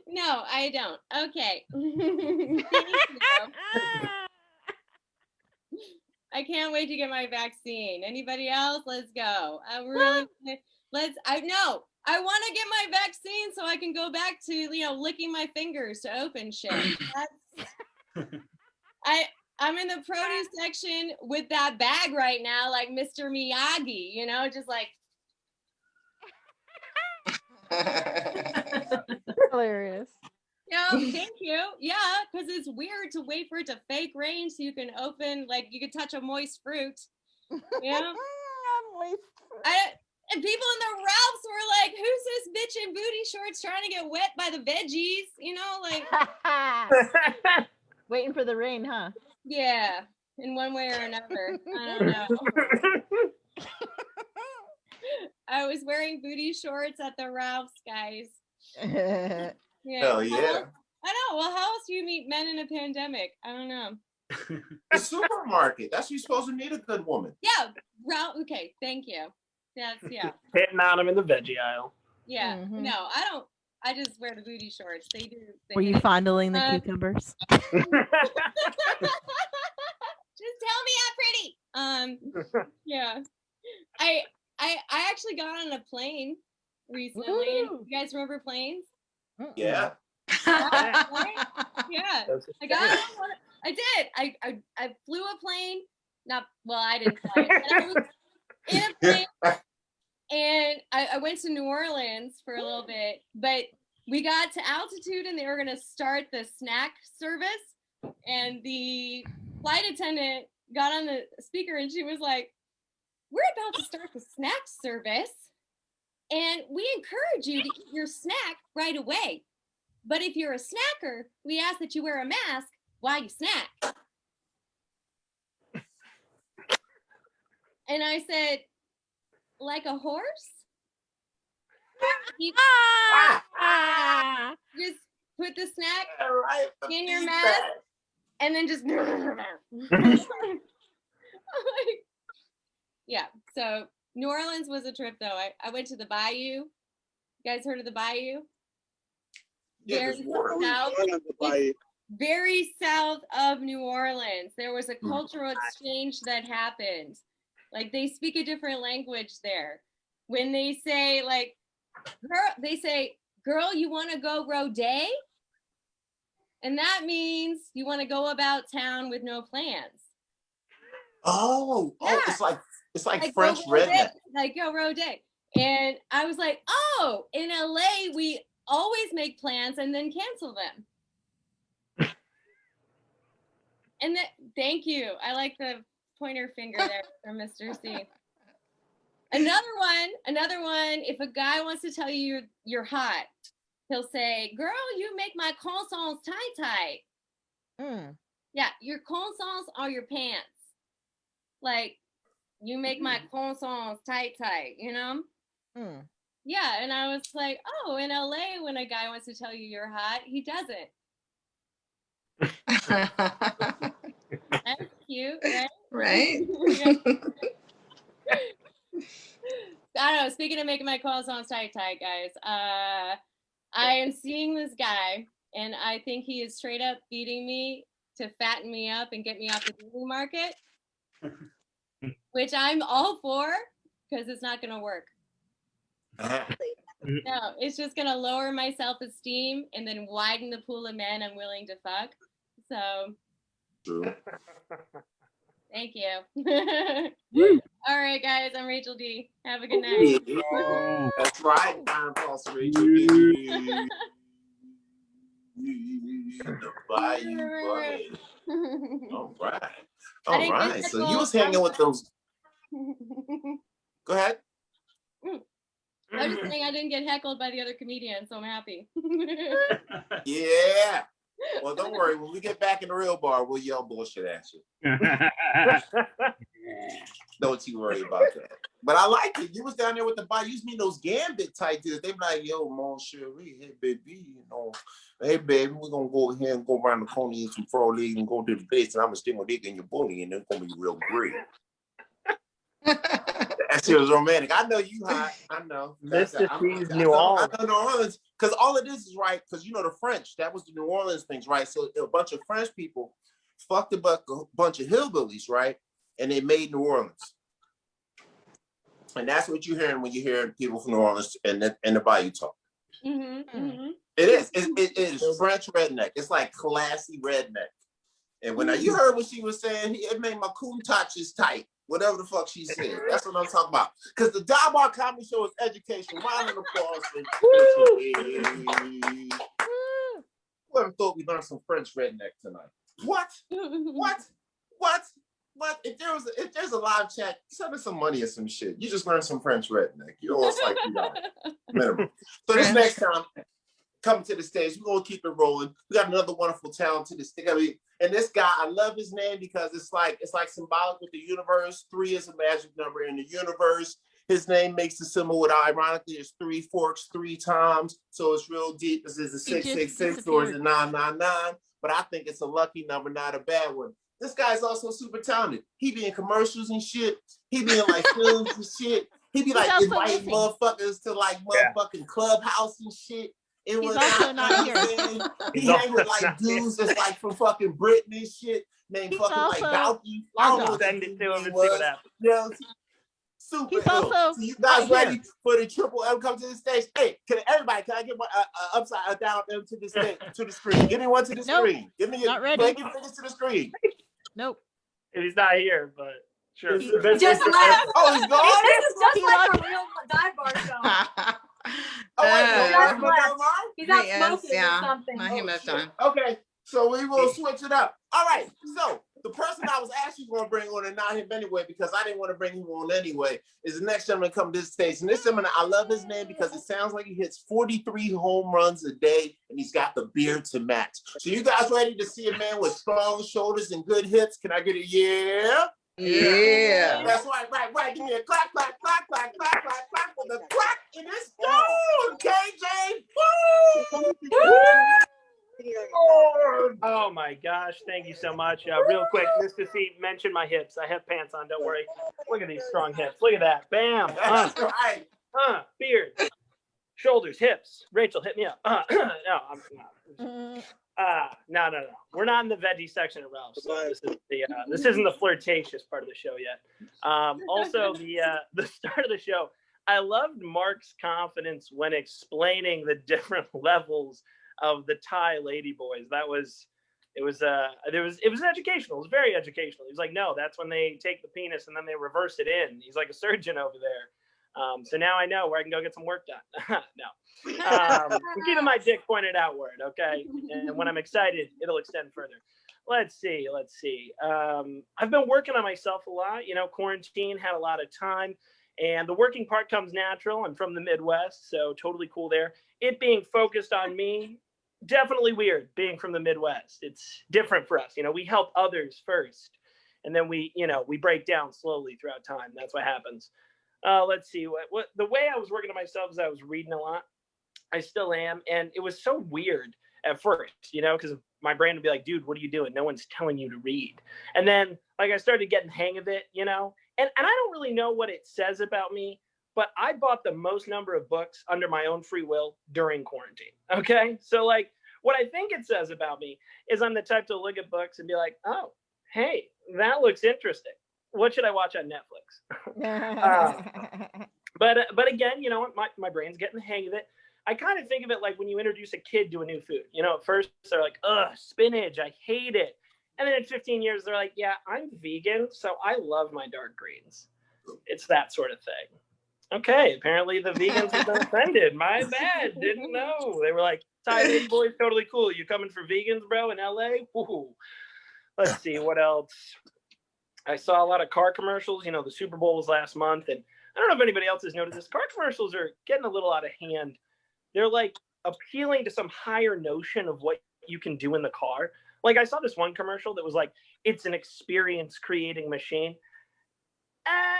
No, I don't. Okay. I can't wait to get my vaccine. Anybody else? Let's go. I want to get my vaccine so I can go back to, licking my fingers to open shit. I'm in the produce section with that bag right now, like Mr. Miyagi, just like. Hilarious. Thank you. Yeah, because it's weird to wait for it to fake rain so you can open, you can touch a moist fruit. Yeah. Moist fruit. And people in the Ralphs were like, "Who's this bitch in booty shorts trying to get wet by the veggies?" Waiting for the rain, huh? Yeah, in one way or another. I don't know. I was wearing booty shorts at the Ralphs, guys. Yeah. Hell yeah. I know. Well, how else do you meet men in a pandemic? I don't know. The supermarket. That's you're supposed to meet a good woman. Yeah. Ralph. Okay. Thank you. That's Hitting on them in the veggie aisle. Yeah. Mm-hmm. No, I don't. I just wear the booty shorts. They do. Were you fondling the cucumbers? Just tell me I'm pretty. Yeah. I actually got on a plane recently. You guys remember planes? Yeah. Right? Yeah. That's I got on one. I did. I flew a plane. Not well, I didn't fly it. But I was in a plane, and I went to New Orleans for a little bit, but we got to altitude and they were gonna start the snack service, and the flight attendant got on the speaker and she was like, "We're about to start the snack service, and we encourage you to eat your snack right away. But if you're a snacker, we ask that you wear a mask while you snack." And I said, "Like a horse? You just put the snack in your mask and then just..." Yeah, so New Orleans was a trip though. I went to the Bayou. You guys heard of the Bayou? Yeah, Very south of New Orleans. There was a cultural exchange that happened. Like they speak a different language there. When they say like, girl, they say, "Girl, you want to go rodé?" And that means you want to go about town with no plans. Oh, Yeah. it's like French redneck. Like go rodé. And I was like, oh, in LA we always make plans and then cancel them. And thank you. I like the pointer finger there from Mr. C. Another one, if a guy wants to tell you you're hot, he'll say, "Girl, you make my croissants tight." Yeah, your croissants are your pants. Like, you make my croissants tight, you know? Yeah, and I was like, oh, in LA, when a guy wants to tell you you're hot, he doesn't. That's cute, right? Right? I don't know. Speaking of making my croissants tight, guys, I am seeing this guy, and I think he is straight up feeding me to fatten me up and get me off the daily market, which I'm all for, because it's not going to work. No, it's just going to lower my self-esteem and then widen the pool of men I'm willing to fuck. So, True. Thank you. All right, guys, I'm Rachel D. Have a good night. Yeah, that's right. Time Pulse Rachel D. All right. All right. So you was hanging with those. Go ahead. I was just saying I didn't get heckled by the other comedians, so I'm happy. Yeah. Well, don't worry. When we get back in the real bar, we'll yell bullshit at you. Don't you worry about that. But I like it. You was down there with the bar. You used to mean those Gambit type dudes. They be like, "Yo, mon chéri, hey baby, you know, hey baby, we're gonna go here and go around the corner, eat some frog legs and go to the base, and I'm gonna stick my dick in your booty, and it's gonna be real great." That shit was romantic. I know you hot. I know. Mr. C's New Orleans. I know New Orleans. Because all of this is right, because you know the French, that was the New Orleans things, right? So a bunch of French people fucked a bunch of hillbillies, right? And they made New Orleans. And that's what you're hearing when you hear people from New Orleans and the Bayou talk. It is. It is French redneck. It's like classy redneck. And when you heard what she was saying, it made my coon touches tight. Whatever the fuck she said. That's what I'm talking about. Because the Dialogue Comedy Show is education. Round of applause. Whoever thought we learned some French redneck tonight? What? If there's a live chat, send us some money or some shit. You just learned some French redneck. You almost like minimum. So this next time, coming to the stage, we're gonna keep it rolling. We got another wonderful talent to this thing. I mean, and this guy, I love his name because it's like symbolic with the universe. 3 is a magic number in the universe. His name makes the symbol with, ironically, it's 3 forks 3 times. So it's real deep. Is it 666 or is it 999? But I think it's a lucky number, not a bad one. This guy's also super talented. He be in commercials and shit. He be in like films and shit. He be like inviting motherfuckers to like motherfucking Clubhouse and shit. And He's when also not here. He hang with like dudes that's like from fucking Britain and shit, named He's fucking like also Balky. I don't know what Send the it dude's to him and name see what was. happens. Yeah, super He's ill. also So you guys not ready for the triple M come to the stage? Hey, can I get my upside down M to the stage, to the screen? Give me one to the screen. Give me not ready. Make your fingers to the screen. Nope. If he's not here, but sure. It's the best Just thing left. Oh, he's gone? This is just He like left. a real dive bar show. Oh, wait, no, Just Mark, left. He's out He is, smoking yeah. or something. No, he moved on. Okay, so we will switch it up. All right, so the person I was actually going to bring on and not him anyway, because I didn't want to bring him on anyway, is the next gentleman come to this stage. And this gentleman, I love his name because it sounds like he hits 43 home runs a day and he's got the beard to match. So you guys ready to see a man with strong shoulders and good hits? Can I get a yeah? Yeah. That's right. Give me a clap for the clap, and it's gone, KJ. Oh my gosh, thank you so much. Real quick, Mr. C mentioned my hips. I have pants on, don't worry. Look at these strong hips. Look at that. Bam. That's right. Beard. Shoulders, hips. Rachel, hit me up. No, I'm not. No. We're not in the veggie section of Ralph's. So this isn't the flirtatious part of the show yet. Also, the start of the show, I loved Mark's confidence when explaining the different levels of the Thai Ladyboys. It was educational. It was very educational. He was like, no, that's when they take the penis and then they reverse it in. He's like a surgeon over there. So now I know where I can go get some work done. No. I'm keeping my dick pointed outward, okay? And when I'm excited, it'll extend further. Let's see. I've been working on myself a lot. You know, quarantine had a lot of time. And the working part comes natural. I'm from the Midwest, so totally cool there. It being focused on me, definitely weird being from the Midwest. It's different for us. You know, we help others first. And then we break down slowly throughout time. That's what happens. Let's see what the way I was working on myself is I was reading a lot. I still am. And it was so weird at first, you know, because my brain would be like, dude, what are you doing? No one's telling you to read. And then like I started getting the hang of it, you know, and I don't really know what it says about me, but I bought the most number of books under my own free will during quarantine. Okay. So like what I think it says about me is I'm the type to look at books and be like, oh, hey, that looks interesting. What should I watch on Netflix? But again, you know, my brain's getting the hang of it. I kind of think of it like when you introduce a kid to a new food. You know, at first they're like, ugh, spinach, I hate it. And then in 15 years, they're like, yeah, I'm vegan, so I love my dark greens. It's that sort of thing. Okay, apparently the vegans have been offended. My bad, didn't know. They were like, Thai Ladyboys, totally cool. You coming for vegans, bro, in LA? Woo-hoo. Let's see, what else? I saw a lot of car commercials. You know, the Super Bowl was last month, and I don't know if anybody else has noticed this. Car commercials are getting a little out of hand. They're like appealing to some higher notion of what you can do in the car. Like I saw this one commercial that was like, it's an experience creating machine.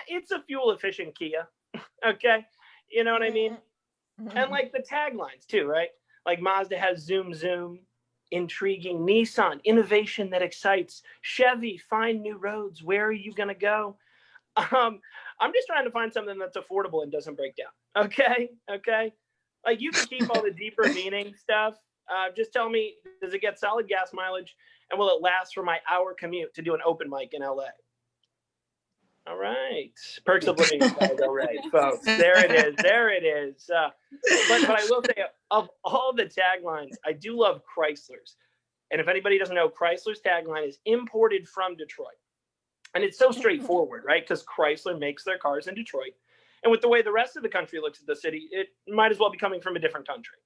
It's a fuel efficient Kia. Okay. You know what I mean? And like the taglines too, right? Like Mazda has zoom, zoom, intriguing. Nissan, innovation that excites. Chevy, find new roads. Where are you going to go? I'm just trying to find something that's affordable and doesn't break down. Okay. Like you can keep all the deeper meaning stuff. Just tell me, does it get solid gas mileage? And will it last for my hour commute to do an open mic in LA? All right. Perks of living in Chicago, right, folks. There it is. But I will say, of all the taglines, I do love Chrysler's. And if anybody doesn't know, Chrysler's tagline is imported from Detroit. And it's so straightforward, right? Because Chrysler makes their cars in Detroit. And with the way the rest of the country looks at the city, it might as well be coming from a different country.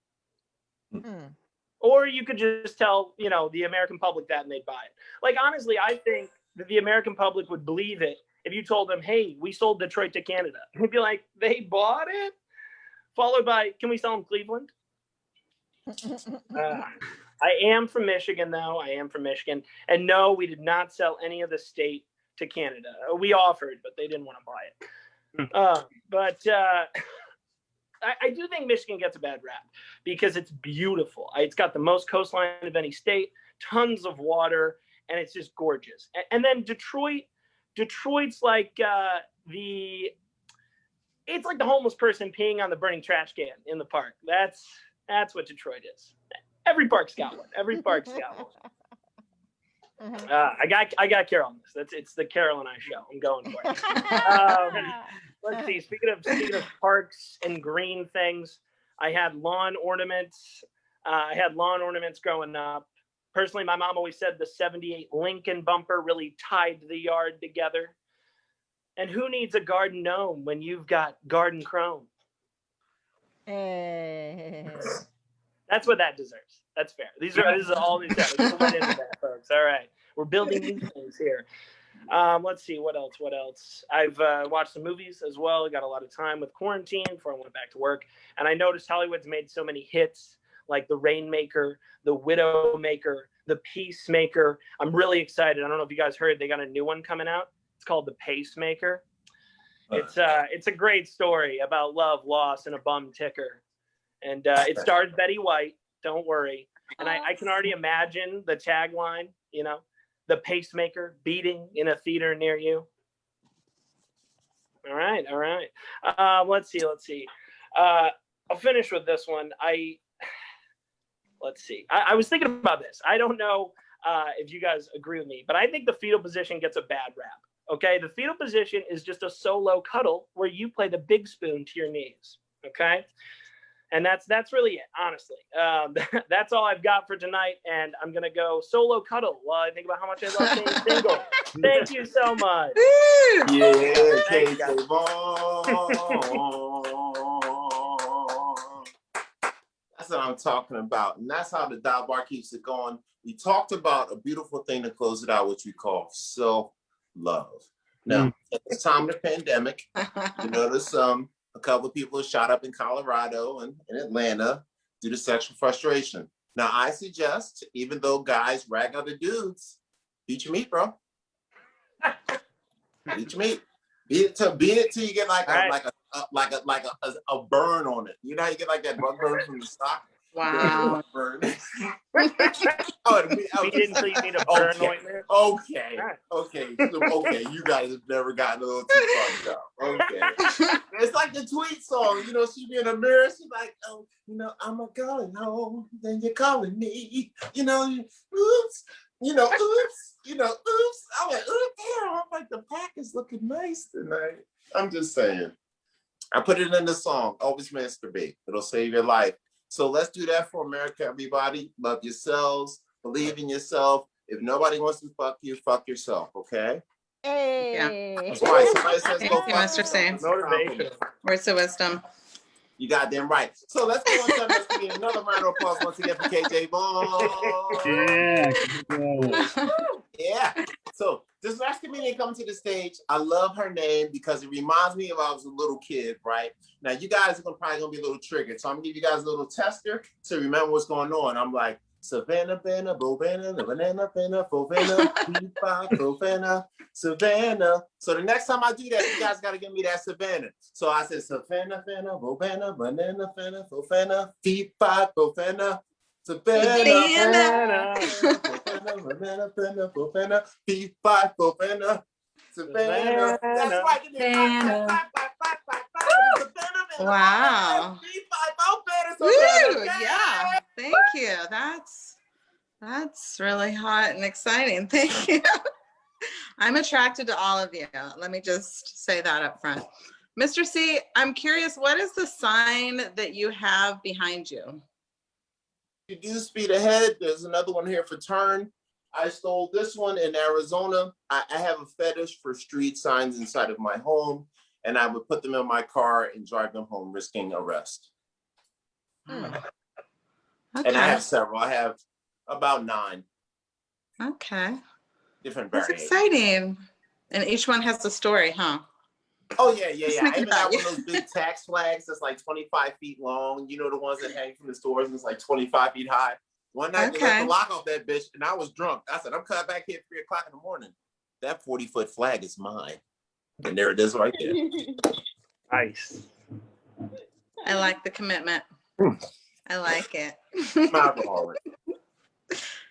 Or you could just tell, you know, the American public that and they'd buy it. Like, honestly, I think that the American public would believe it if you told them, hey, we sold Detroit to Canada. They'd be like, they bought it? Followed by, can we sell them Cleveland? I am from Michigan, though. I am from Michigan. And no, we did not sell any of the state to Canada. We offered, but they didn't want to buy it. I do think Michigan gets a bad rap because it's beautiful. It's got the most coastline of any state, tons of water, and it's just gorgeous. And then Detroit's like it's like the homeless person peeing on the burning trash can in the park. That's That's what Detroit is. Every park's got one. Every park's got one. I got Carol on this. It's the Carol and I show. I'm going for it. Let's see. Speaking of parks and green things, I had lawn ornaments. I had lawn ornaments growing up. Personally, my mom always said the '78 Lincoln bumper really tied the yard together. And who needs a garden gnome when you've got garden chrome? That's what that deserves. That's fair. This is all these guys. We'll get into that, folks. All right. We're building new things here. Let's see. What else? I've watched some movies as well. I got a lot of time with quarantine before I went back to work. And I noticed Hollywood's made so many hits like The Rainmaker, The Widowmaker, The Peacemaker. I'm really excited. I don't know if you guys heard, they got a new one coming out. It's called The Pacemaker. It's a great story about love, loss, and a bum ticker. And it stars Betty White. Don't worry. And I can already imagine the tagline, the pacemaker beating in a theater near you. All right. Let's see. I'll finish with this one. Let's see. I was thinking about this. I don't know if you guys agree with me, but I think the fetal position gets a bad rap. Okay, the fetal position is just a solo cuddle where you play the big spoon to your knees. Okay, and that's really it, honestly. That's all I've got for tonight, and I'm gonna go solo cuddle while I think about how much I love being single. Thank you so much. Yeah, Thank KJ you. That's what I'm talking about. And that's how the dive bar keeps it going. We talked about a beautiful thing to close it out, which we call self-love. Now, at this time of the pandemic, you notice a couple of people are shot up in Colorado and in Atlanta due to sexual frustration. Now, I suggest, even though guys rag other dudes, beat your meat, bro. Beat your meat. Beat it till you get like a burn on it. You know how you get like that bug burn from the stock? Wow. Burn. Beat it until you need a burn ointment. Okay. You guys have never gotten a little too fucked up. Okay. It's like the tweet song. She be in the mirror. She's like, oh, I'm a going home. Then you're calling me. Oops. Oops. I'm like, damn. I'm like, the pack is looking nice tonight. I'm just saying. I put it in the song. Always masturbate. It'll save your life. So let's do that for America, everybody. Love yourselves. Believe in yourself. If nobody wants to fuck you, fuck yourself, okay? Hey. Yeah. That's right. Somebody says go fuck Mr. yourself. Motivation. Words of wisdom. You goddamn right. So let's go on to let's give another round of applause once again for KJ Vaughn. Yeah. So this last comedian comes to the stage. I love her name because it reminds me of when I was a little kid, right? Now you guys are probably gonna be a little triggered. So I'm gonna give you guys a little tester to remember what's going on. I'm like, Savannah, Banana, Bovana, Banana, Banana, Bovana, Bovana, Savannah. So the next time I do that, you guys gotta give me that Savannah. So I said Savannah, Banana, Bovana, Banana, Banana, Bovana, Fifa, Bovana. Savannah, Savannah. That's right. Wow. Woo, yeah. Thank you. That's really hot and exciting. Thank you. I'm attracted to all of you. Let me just say that up front. Mr. C, I'm curious, what is the sign that you have behind you? You do speed ahead. There's another one here for turn. I stole this one in Arizona. I have a fetish for street signs inside of my home, and I would put them in my car and drive them home, risking arrest. Okay. And I have several. I have about 9. Okay. Different That's variations. exciting. And each one has a story, huh? Oh, yeah. I even got one of those big tax flags that's like 25 feet long. You know, the ones that hang from the stores and it's like 25 feet high. One night they let the lock off that bitch and I was drunk. I said, I'm coming back here at 3 o'clock in the morning. That 40-foot flag is mine. And there it is right there. Nice. I like the commitment. I like it.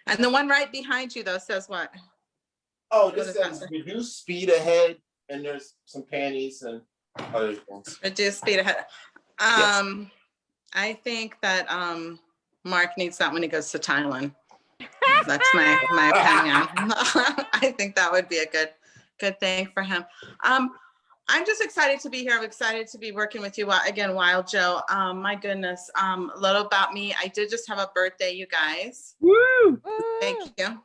And the one right behind you, though, says what? Oh, this says reduce speed ahead, and there's some panties and other things. Reduce speed ahead. Yes. I think that Mark needs that when he goes to Thailand. That's my opinion. I think that would be a good thing for him. I'm just excited to be here. I'm excited to be working with you again, Wild Joe. My goodness. A little about me. I did just have a birthday, you guys. Woo! Thank you.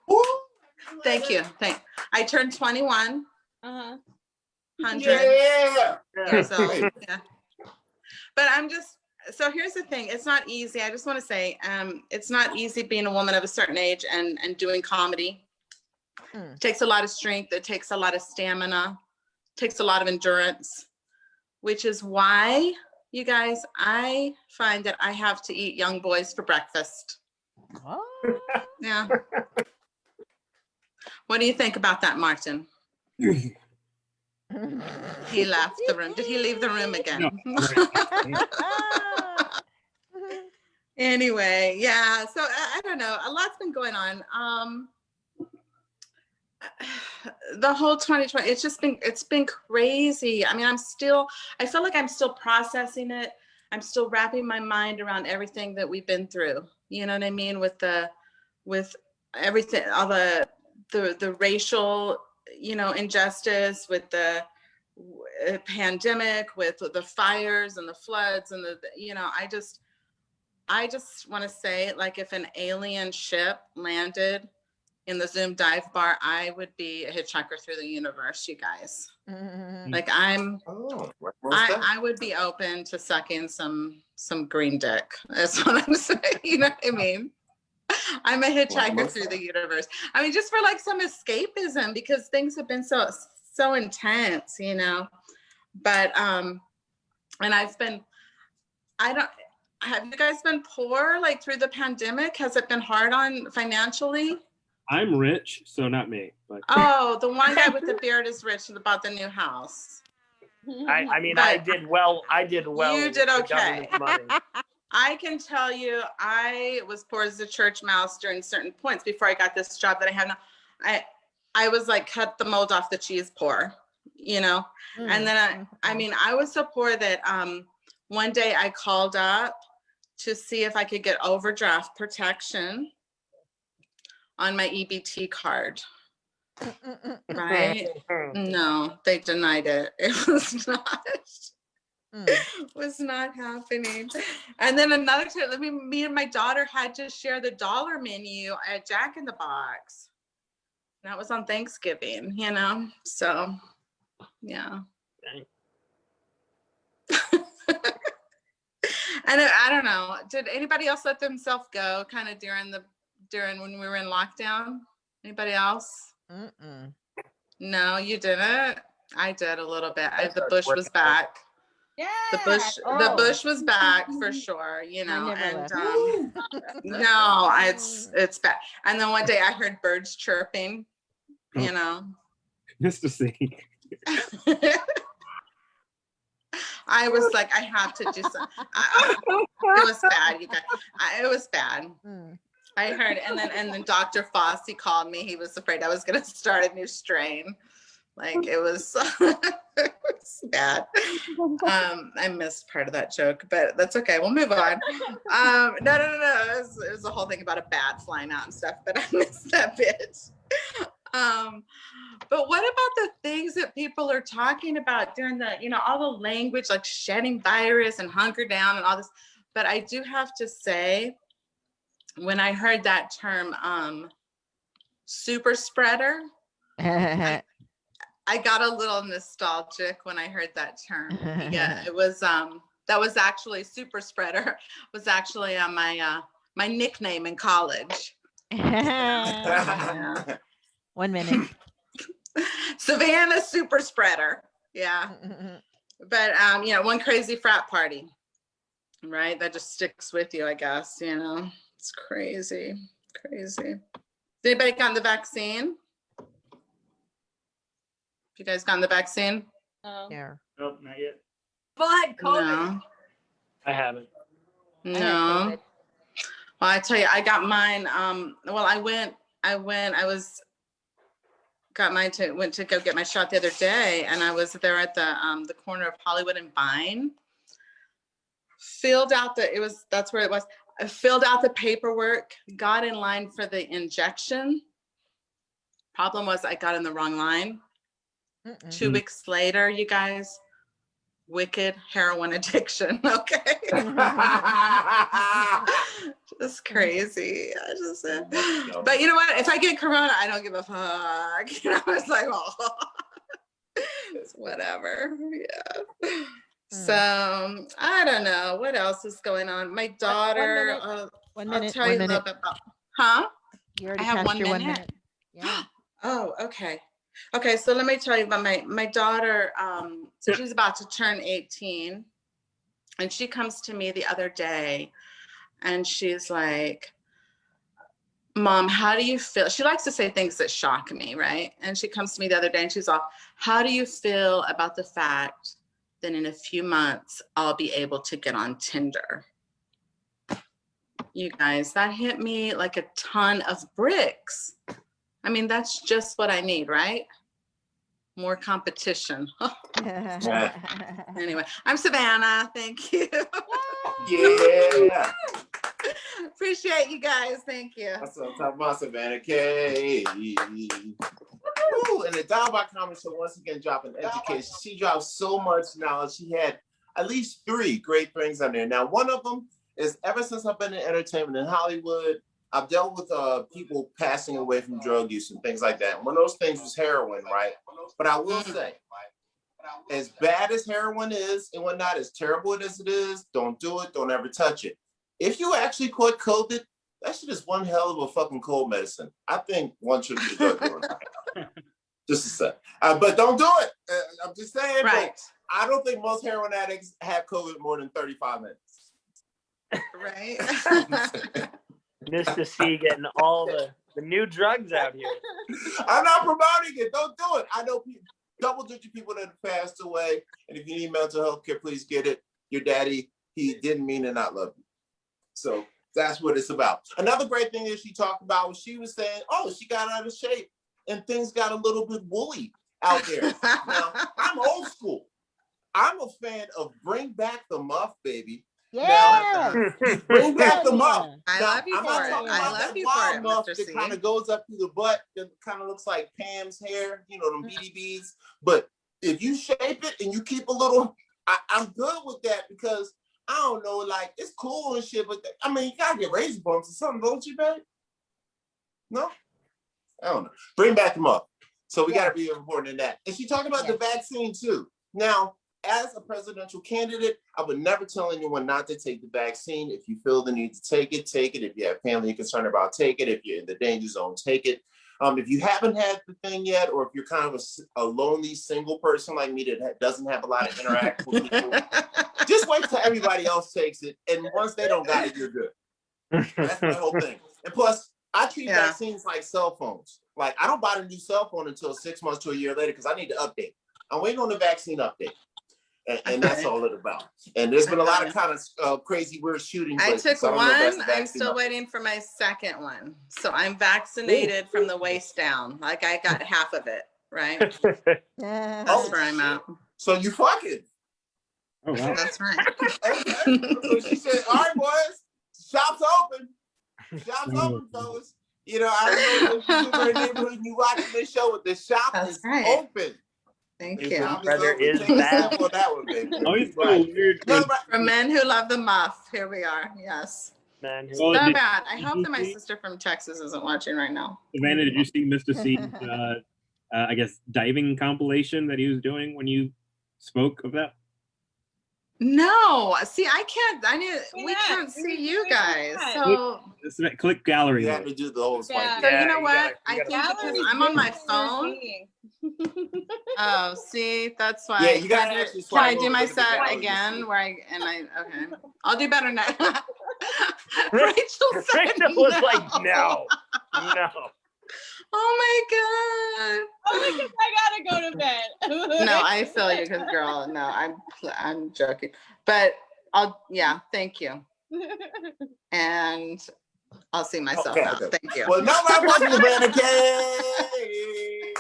Thank you. I turned 21. 100 years old. Yeah. But so here's the thing. It's not easy. I just want to say, it's not easy being a woman of a certain age and doing comedy. It takes a lot of strength. It takes a lot of stamina. It takes a lot of endurance, which is why, you guys, I find that I have to eat young boys for breakfast. Yeah. What do you think about that, Martin? He left the room. Did he leave the room again? No. Anyway, yeah. So I don't know. A lot's been going on. The whole 2020, it's been crazy. I mean, I feel like I'm still processing it. I'm still wrapping my mind around everything that we've been through. You know what I mean? With everything, all the racial, injustice, with the pandemic, with the fires and the floods and I just want to say, like, if an alien ship landed in the Zoom dive bar, I would be a hitchhiker through the universe, you guys. Like, I would be open to sucking some green dick. That's what I'm saying. You know what I mean? I'm a hitchhiker through the universe. I mean, just for like some escapism, because things have been so intense, But and have you guys been poor like through the pandemic? Has it been hard on financially? I'm rich, so not me. But. Oh, the one guy with the beard is rich and bought the new house. I mean, I did well. You did okay. I can tell you, I was poor as a church mouse during certain points before I got this job that I have now. I was like, cut the mold off the cheese poor, And then I was so poor that one day I called up to see if I could get overdraft protection on my EBT card. Right? No, they denied it. It was not happening. And then another time, me and my daughter had to share the dollar menu at Jack in the Box. That was on Thanksgiving, So, yeah. And I don't know. Did anybody else let themselves go kind of during when we were in lockdown? Anybody else? No, you didn't. I did a little bit. The bush was back. Yeah. The bush was back for sure. And no, it's bad. And then one day I heard birds chirping. Mista C. I was like, I have to do something. It was bad, you guys. It was bad. I heard, and then Dr. Fossey called me. He was afraid I was going to start a new strain. Like, it was, it was bad. I missed part of that joke, but that's okay. We'll move on. No. It was a whole thing about a bat flying out and stuff, but I missed that bit. But what about the things that people are talking about during the, all the language, like shedding virus and hunker down and all this. But I do have to say, when I heard that term, super spreader, I got a little nostalgic when I heard that term. Yeah, it was, that was actually super spreader was actually my nickname in college. Yeah. 1 minute. Savannah super spreader. Yeah. But one crazy frat party, right? That just sticks with you, I guess, It's crazy. Has anybody gotten the vaccine? You guys gotten the vaccine? Yeah. Nope, not yet. Vaughn, COVID. No. I haven't. No. Well, I tell you, I got mine. Went to go get my shot the other day, and I was there at the corner of Hollywood and Vine. filled out that's where it was. I filled out the paperwork, got in line for the injection. Problem was I got in the wrong line. 2 weeks later, you guys, wicked heroin addiction. Okay. Just crazy. I just said, but you know what? If I get corona, I don't give a fuck. You know, it's like, oh, it's whatever. Yeah. So I don't know what else is going on. My daughter. 1 minute. I'll tell you a little bit about. Huh? You already I have passed 1 your minute. 1 minute. Yeah. Oh, okay. Okay, so let me tell you about my daughter. So she's about to turn 18, and she comes to me the other day, and she's like, Mom, how do you feel? She likes to say things that shock me, right? And she comes to me the other day, and she's all, how do you feel about the fact that in a few months, I'll be able to get on Tinder? You guys, that hit me like a ton of bricks. I mean, that's just what I need, right? More competition. Anyway, I'm Savannah. Thank you. Yeah. Appreciate you guys. Thank you. That's what I'm talking about, Savannah Kay. Woo, and the Dial by Comedy Show once again dropping education. She dropped so much knowledge. She had at least 3 great things on there. Now, one of them is ever since I've been in entertainment in Hollywood, I've dealt with people passing away from drug use and things like that. One of those things was heroin, right? But I will say, as bad as heroin is and whatnot, as terrible as it is, don't do it. Don't ever touch it. If you actually caught COVID, that shit is one hell of a fucking cold medicine. I think one should be a drug dealer. Just to say. But don't do it. I'm just saying. Right. I don't think most heroin addicts have COVID more than 35 minutes. Right. Mista C getting all the new drugs out here. I'm not promoting it. Don't do it. I know double-digit people that have passed away. And if you need mental health care, please get it. Your daddy, he didn't mean to not love you. So that's what it's about. Another great thing that she talked about was she was saying, oh, she got out of shape and things got a little bit woolly out there. Now, I'm old school. I'm a fan of bring back the muff, baby. Yeah. Now, bring back the muff. I love you for it. I love you for it, muff Mr. that C. kind of goes up to the butt, that kind of looks like Pam's hair, you know, them beady beads. But if you shape it and you keep a little, I'm good with that because I don't know, like it's cool and shit, but I mean, you gotta get razor bumps or something, don't you, babe? No? I don't know. Bring back the muff. So we gotta be important in that. And she talked about the vaccine too. Now, as a presidential candidate, I would never tell anyone not to take the vaccine. If you feel the need to take it, take it. If you have family you're concerned about, take it. If you're in the danger zone, take it. If you haven't had the thing yet, or if you're kind of a lonely single person like me that doesn't have a lot of interaction with people, just wait till everybody else takes it. And once they don't got it, you're good. That's the whole thing. And plus, I treat vaccines like cell phones. Like, I don't buy a new cell phone until 6 months to a year later because I need to update. I'm waiting on the vaccine update. And that's all it's about. And there's been a lot of kind of crazy, weird shootings. I took one. I'm still update. waiting for my second one. So I'm vaccinated from the waist down. Like I got half of it, right? That's where I'm at. So you fucking. Oh, wow. That's right. Okay. So she said, all right, boys, shop's open. Shop's open, fellas. You know, I don't know if you live in a neighborhood and you watching this show, but the shop is open. Thank The you. shop Brother open. is Take a back. sample of that one, baby. Always so Right. weird. No, For men who love the muff, here we are. Yes. Man, Well, So did- bad. I did hope you that my see- sister from Texas isn't watching right now. Savannah, did you see Mr. C's, I guess, diving compilation that he was doing when you spoke of that? No, see, I can't. We can't see you guys. So, Click gallery. You have to do the whole swipe. Yeah. so you know you what? gotta- I you think gotta- because Gallery's I'm on my big phone. Oh, see, that's why. Yeah, you gotta actually Can I swipe do over my to the set gallery to again? see. Okay, I'll do better next. Rachel said Rachel was no. like, no. Oh my Only 'cause I gotta go to bed. god. No, I feel you, because girl, no, I'm joking, but thank you, and I'll see myself Okay, out. okay. Thank you. Well, no, I wasn't Savannah Kay.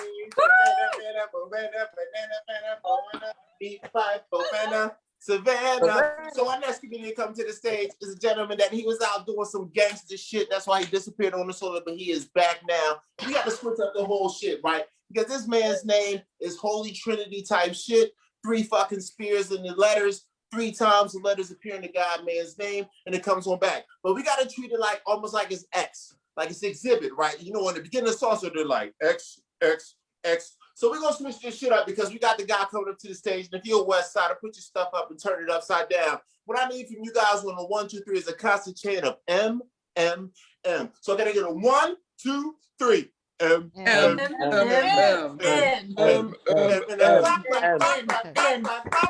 Savannah. So our next comedian coming to the stage is a gentleman that he was out doing some gangster shit. That's why he disappeared on the solar, but he is back now. We got to switch up the whole shit, right? Because this man's name is Holy Trinity type shit. 3 fucking spears in the letters. 3 times the letters appear in the God man's name, and it comes on back. But we got to treat it like almost like it's X, like it's exhibit, right? You know, in the beginning of salsa, they're like X, X, X. So we're gonna switch this shit up because we got the guy coming up to the stage. And if you're a West Sider, put your stuff up and turn it upside down. What I need from you guys on a 1, 2, 3 is a constant chain of M, M, M. So I gotta get a 1, 2, 3. M, M, M, M, M, M, M,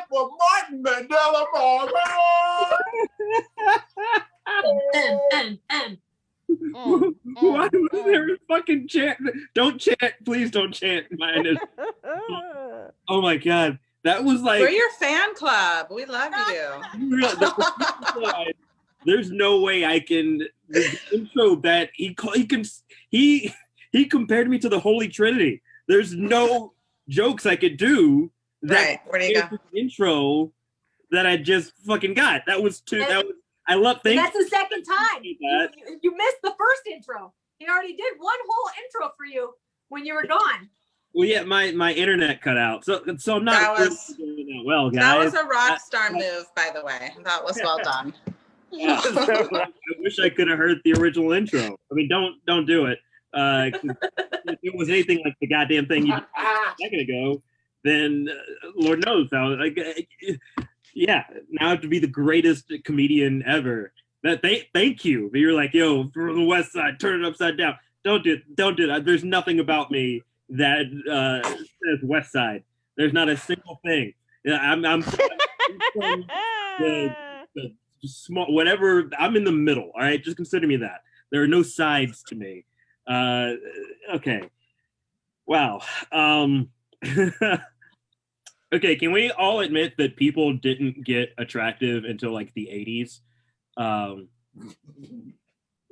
for Martin Mandela M. Why was there a fucking chant? Don't chant, please don't chant. Oh my god, that was like we're your fan club. We love you. There's no way I can. The intro that he compared me to the Holy Trinity. There's no jokes I could do. Right, where do you go? Intro that I just fucking got. That was too. That was. I love things. That's the second time. You missed the first intro. He already did one whole intro for you when you were gone. Well, yeah, my internet cut out, so I'm not doing that well, guys. That was a rock star move, by the way. That was well done. I wish I could have heard the original intro. I mean, don't do it. If it was anything like the goddamn thing you did a second ago, then Lord knows how. Like, yeah, now I have to be the greatest comedian ever. Thank you. But you're like, yo, from the West Side, turn it upside down. Don't do that. There's nothing about me that says West Side. There's not a single thing. I'm from the small, whatever. I'm in the middle. All right, just consider me that. There are no sides to me. Okay. Wow. Okay, can we all admit that people didn't get attractive until like the 80s?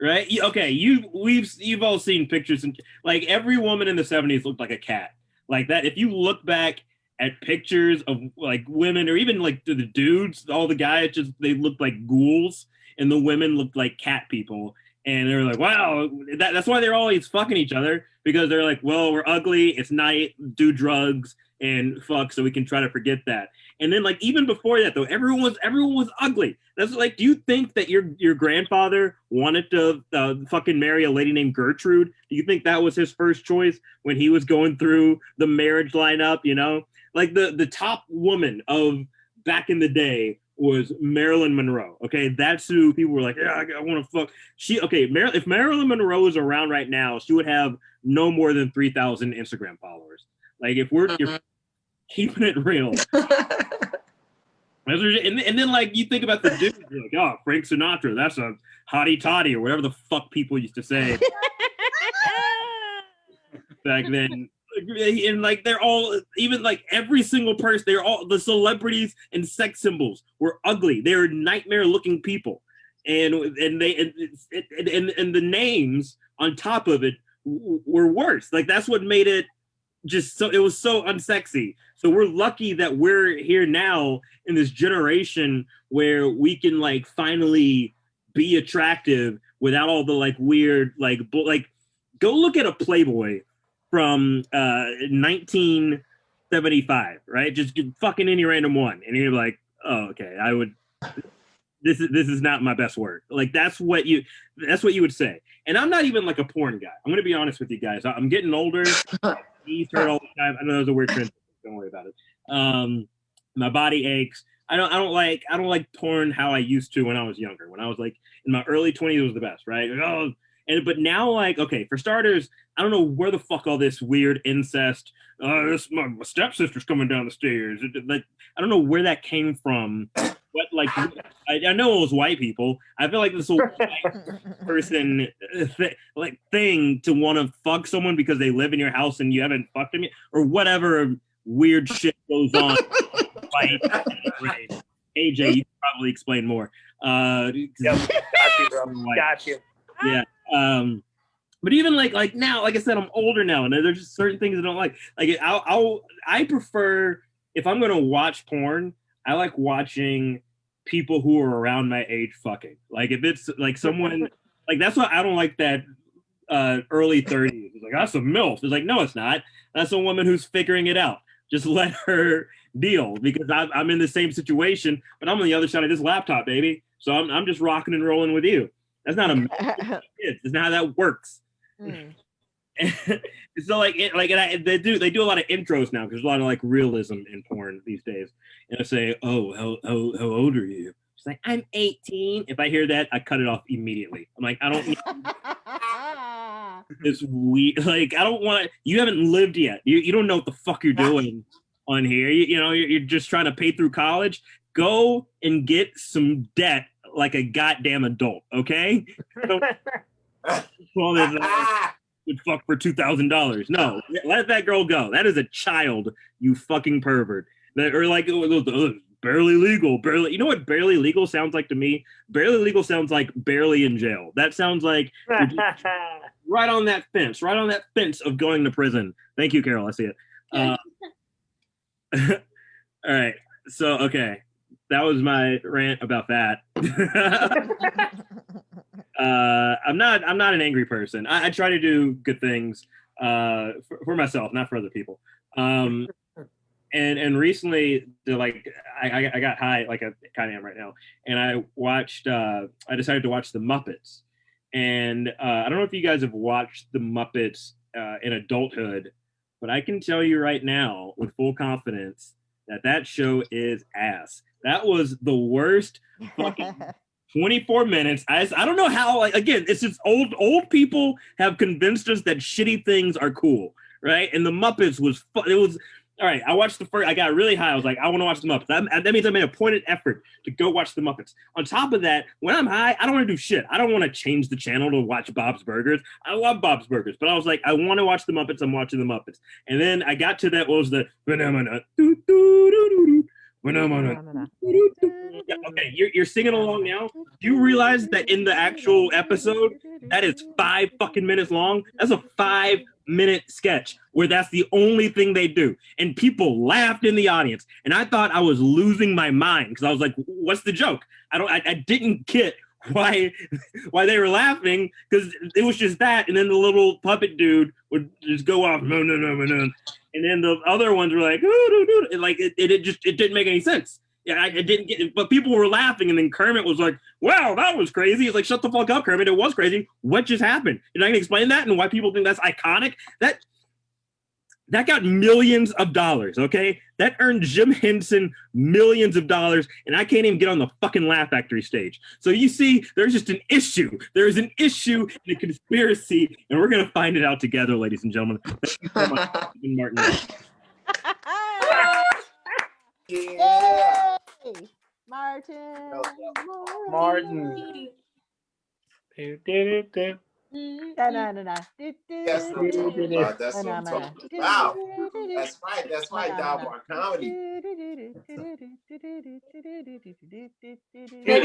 Right? Okay, you've all seen pictures, and like every woman in the 70s looked like a cat. Like that, if you look back at pictures of like women, or even like the dudes, all the guys they looked like ghouls, and the women looked like cat people. And they're like, wow, that's why they're always fucking each other, because they're like, well, we're ugly, it's night, do drugs and fuck, so we can try to forget that. And then like even before that though, everyone was ugly. That's like, do you think that your grandfather wanted to fucking marry a lady named Gertrude? Do you think that was his first choice when he was going through the marriage lineup? You know, like the top woman of back in the day was Marilyn Monroe. Okay, that's who people were like, yeah, I want to fuck. If Marilyn Monroe was around right now, she would have no more than 3,000 Instagram followers. Like if you're keeping it real. And then like you think about the dudes, you're like, oh, Frank Sinatra, that's a hottie toddy, or whatever the fuck people used to say back then. And like they're all, even like every single person, they're all, the celebrities and sex symbols were ugly. They were nightmare looking people, and the names on top of it were worse. Like that's what made it just so, it was so unsexy. So we're lucky that we're here now in this generation where we can like finally be attractive without all the like weird like go look at a Playboy from 1975, right? Just fucking any random one, and you're like, oh, okay, I would. This is not my best work. Like that's what you would say. And I'm not even like a porn guy. I'm gonna be honest with you guys. I'm getting older. He's hurt all the time. I know there's a weird trend. Don't worry about it. My body aches. I don't like porn how I used to when I was younger. When I was like in my early 20s, it was the best, right? But now, like, okay, for starters, I don't know where the fuck all this weird incest. My stepsister's coming down the stairs. Like, I don't know where that came from. But like, I know it was white people. I feel like this whole white person thing to want to fuck someone because they live in your house and you haven't fucked them yet, or whatever weird shit goes on. Right. AJ, you can probably explain more. Got you, bro. Got you. Yeah. But even like now, like I said, I'm older now, and there's just certain things I don't like. Like I prefer, if I'm gonna watch porn, I like watching people who are around my age fucking. Like if it's like someone like that's why I don't like that early 30s. It's like that's a MILF. It's like no, it's not. That's a woman who's figuring it out. Just let her deal because I'm in the same situation, but I'm on the other side of this laptop, baby. So I'm just rocking and rolling with you. That's not a it's not how that works. So like they do a lot of intros now because there's a lot of like realism in porn these days. And I say, oh, how old are you? She's like, I'm 18. If I hear that, I cut it off immediately. I'm like, I don't need this weird. Like I don't want. You haven't lived yet. You don't know what the fuck you're doing on here. You know you're just trying to pay through college. Go and get some debt like a goddamn adult. Okay. Would fuck for $2,000. No, let that girl go. That is a child, you fucking pervert. Or like barely legal, barely. You know what barely legal sounds like to me? Barely legal sounds like barely in jail. That sounds like right on that fence of going to prison. Thank you, Carol. I see it. All right. So okay, that was my rant about that. I'm not an angry person. I try to do good things for myself, not for other people. And recently, I got high, like I kind of am right now, and I decided to watch the Muppets. And I don't know if you guys have watched the Muppets in adulthood, but I can tell you right now with full confidence that show is ass. That was the worst fucking 24 minutes. I don't know how, like, again, it's just old people have convinced us that shitty things are cool, right? And the Muppets was all right. I watched the first, I got really high. I was like, I want to watch the Muppets. That means I made a pointed effort to go watch the Muppets. On top of that, when I'm high, I don't want to do shit. I don't want to change the channel to watch Bob's Burgers. I love Bob's Burgers, but I was like, I want to watch the Muppets. I'm watching the Muppets. And then I got to that, what was the phenomena. Okay, you're singing along now. Do you realize that in the actual episode, that is 5 fucking minutes long? That's a 5-minute sketch where that's the only thing they do. And people laughed in the audience. And I thought I was losing my mind because I was like, what's the joke? I didn't get why they were laughing because it was just that. And then the little puppet dude would just go off, no. And then the other ones were like, it didn't make any sense. Yeah, I didn't get it, but people were laughing, and then Kermit was like, wow, that was crazy. It's like, shut the fuck up, Kermit. It was crazy. What just happened? You're not gonna explain that and why people think that's iconic? That got millions of dollars, okay? That earned Jim Henson millions of dollars, and I can't even get on the fucking Laugh Factory stage. So you see, there's just an issue. There's an issue and a conspiracy, and we're gonna find it out together, ladies and gentlemen. Thank you so much, Martin. Yeah. Yay! Martin. That's what I'm talking about. That's what I'm talking about. That's right. Dial Comedy. Maybe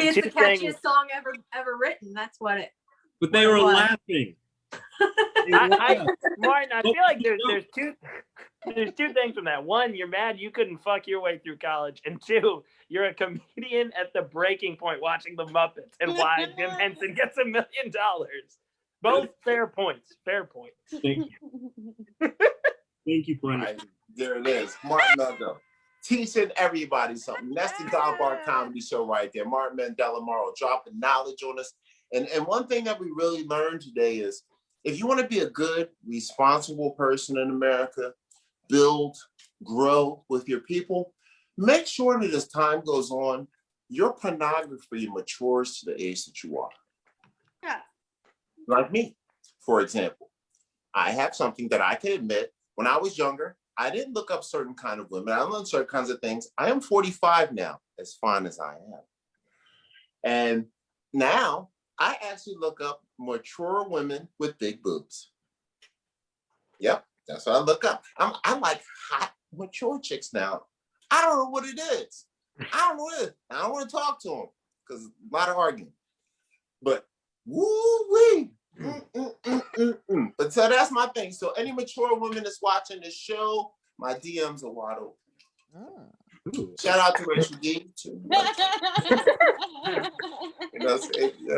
it's the catchiest song ever written. That's what it. But they were laughing. Martin, I feel like there's two things from that. One, you're mad you couldn't fuck your way through college, and two, you're a comedian at the breaking point watching the Muppets and why Jim Henson gets $1 million. Both fair points. Thank you. Thank you, Brendan. Right, there it is. Martin Mandela. Teaching everybody something. That's the Dial Bar Comedy Show right there. Martin Morrow dropping knowledge on us. And one thing that we really learned today is if you want to be a good, responsible person in America, build, grow with your people, make sure that as time goes on, your pornography matures to the age that you are. Yeah. Like me, for example. I have something that I can admit. When I was younger, I didn't look up certain kind of women. I learned certain kinds of things. I am 45 now, as fine as I am. And now I actually look up mature women with big boobs. Yep, that's what I look up. I like hot, mature chicks now. I don't know what it is. I don't know what it is. I don't want to talk to them because a lot of arguing. But woo-wee. But so that's my thing. So any mature woman that's watching this show, my DMs are wide open. Shout out to Rachel Gee too.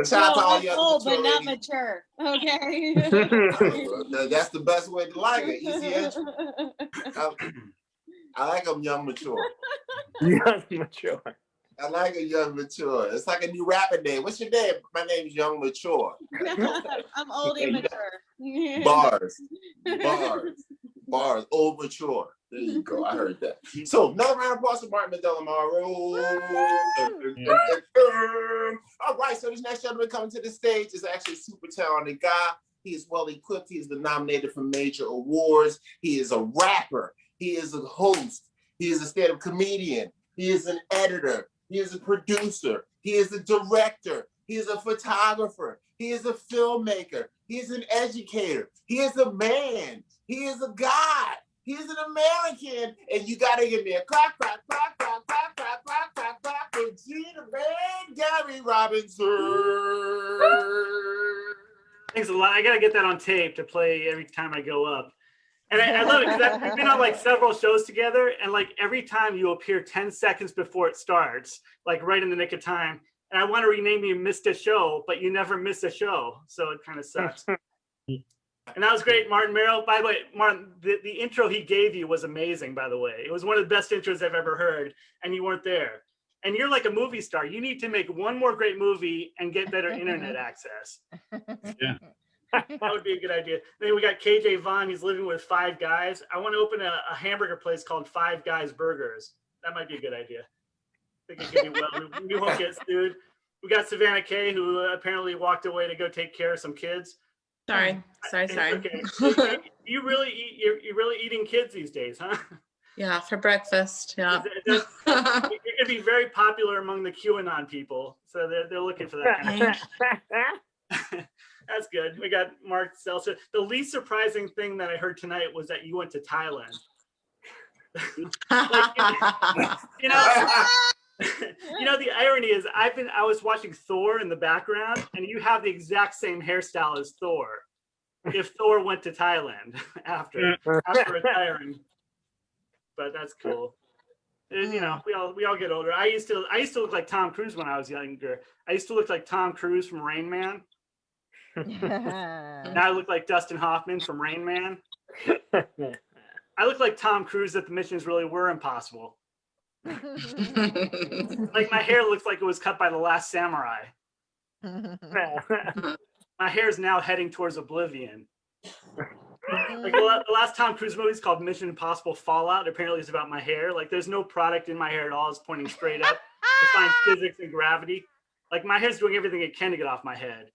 Shout out to all you old, other but not ladies. mature. Okay. That's the best way to like it. Easy entry. I like them young, mature. Young, mature. I like a young, mature. It's like a new rapper name. What's your name? My name's Young Mature. I'm old and mature. Bars. Old, mature. There you go. I heard that. So, another round of applause for Martin Morrow. All right, so this next gentleman coming to the stage is actually a super talented guy. He is well equipped. He has been nominated for major awards. He is a rapper. He is a host. He is a stand-up comedian. He is an editor. He is a producer. He is a director. He is a photographer. He is a filmmaker. He is an educator. He is a man. He is a guy. He is an American. And you got to give me a clap, clap, clap, clap, clap, clap, clap, clap, clap for Gina Man, Gary Robinson. Thanks a lot. I got to get that on tape to play every time I go up. And I love it because we've been on like several shows together, and like every time you appear 10 seconds before it starts, like right in the nick of time. And I want to rename you Mista Show, but you never miss a show. So it kind of sucks. And that was great, Martin Morrow. By the way, Martin, the intro he gave you was amazing, by the way. It was one of the best intros I've ever heard, and you weren't there. And you're like a movie star. You need to make one more great movie and get better internet access. Yeah. That would be a good idea. Then we got KJ Vaughn. He's living with 5 guys. I want to open a hamburger place called 5 Guys Burgers. That might be a good idea. I think it could be well. We won't get sued. We got Savannah Kay, who apparently walked away to go take care of some kids. Sorry. Okay. You really you're really eating kids these days, huh? Yeah, for breakfast. Yeah. You're going to be very popular among the QAnon people. So they're looking for that kind of thing. That's good. We got Mark Selzer. The least surprising thing that I heard tonight was that you went to Thailand. You know, the irony is I was watching Thor in the background, and you have the exact same hairstyle as Thor. If Thor went to Thailand after retiring. But that's cool. And, you know, we all get older. I used to look like Tom Cruise when I was younger. I used to look like Tom Cruise from Rain Man. Now I look like Dustin Hoffman from Rain Man. I look like Tom Cruise if the missions really were impossible. Like my hair looks like it was cut by the last samurai. My hair is now heading towards oblivion. Like the last Tom Cruise movie is called Mission Impossible Fallout. Apparently it's about my hair. Like there's no product in my hair at all. It's pointing straight up. Defines physics and gravity. Like my hair's doing everything it can to get off my head.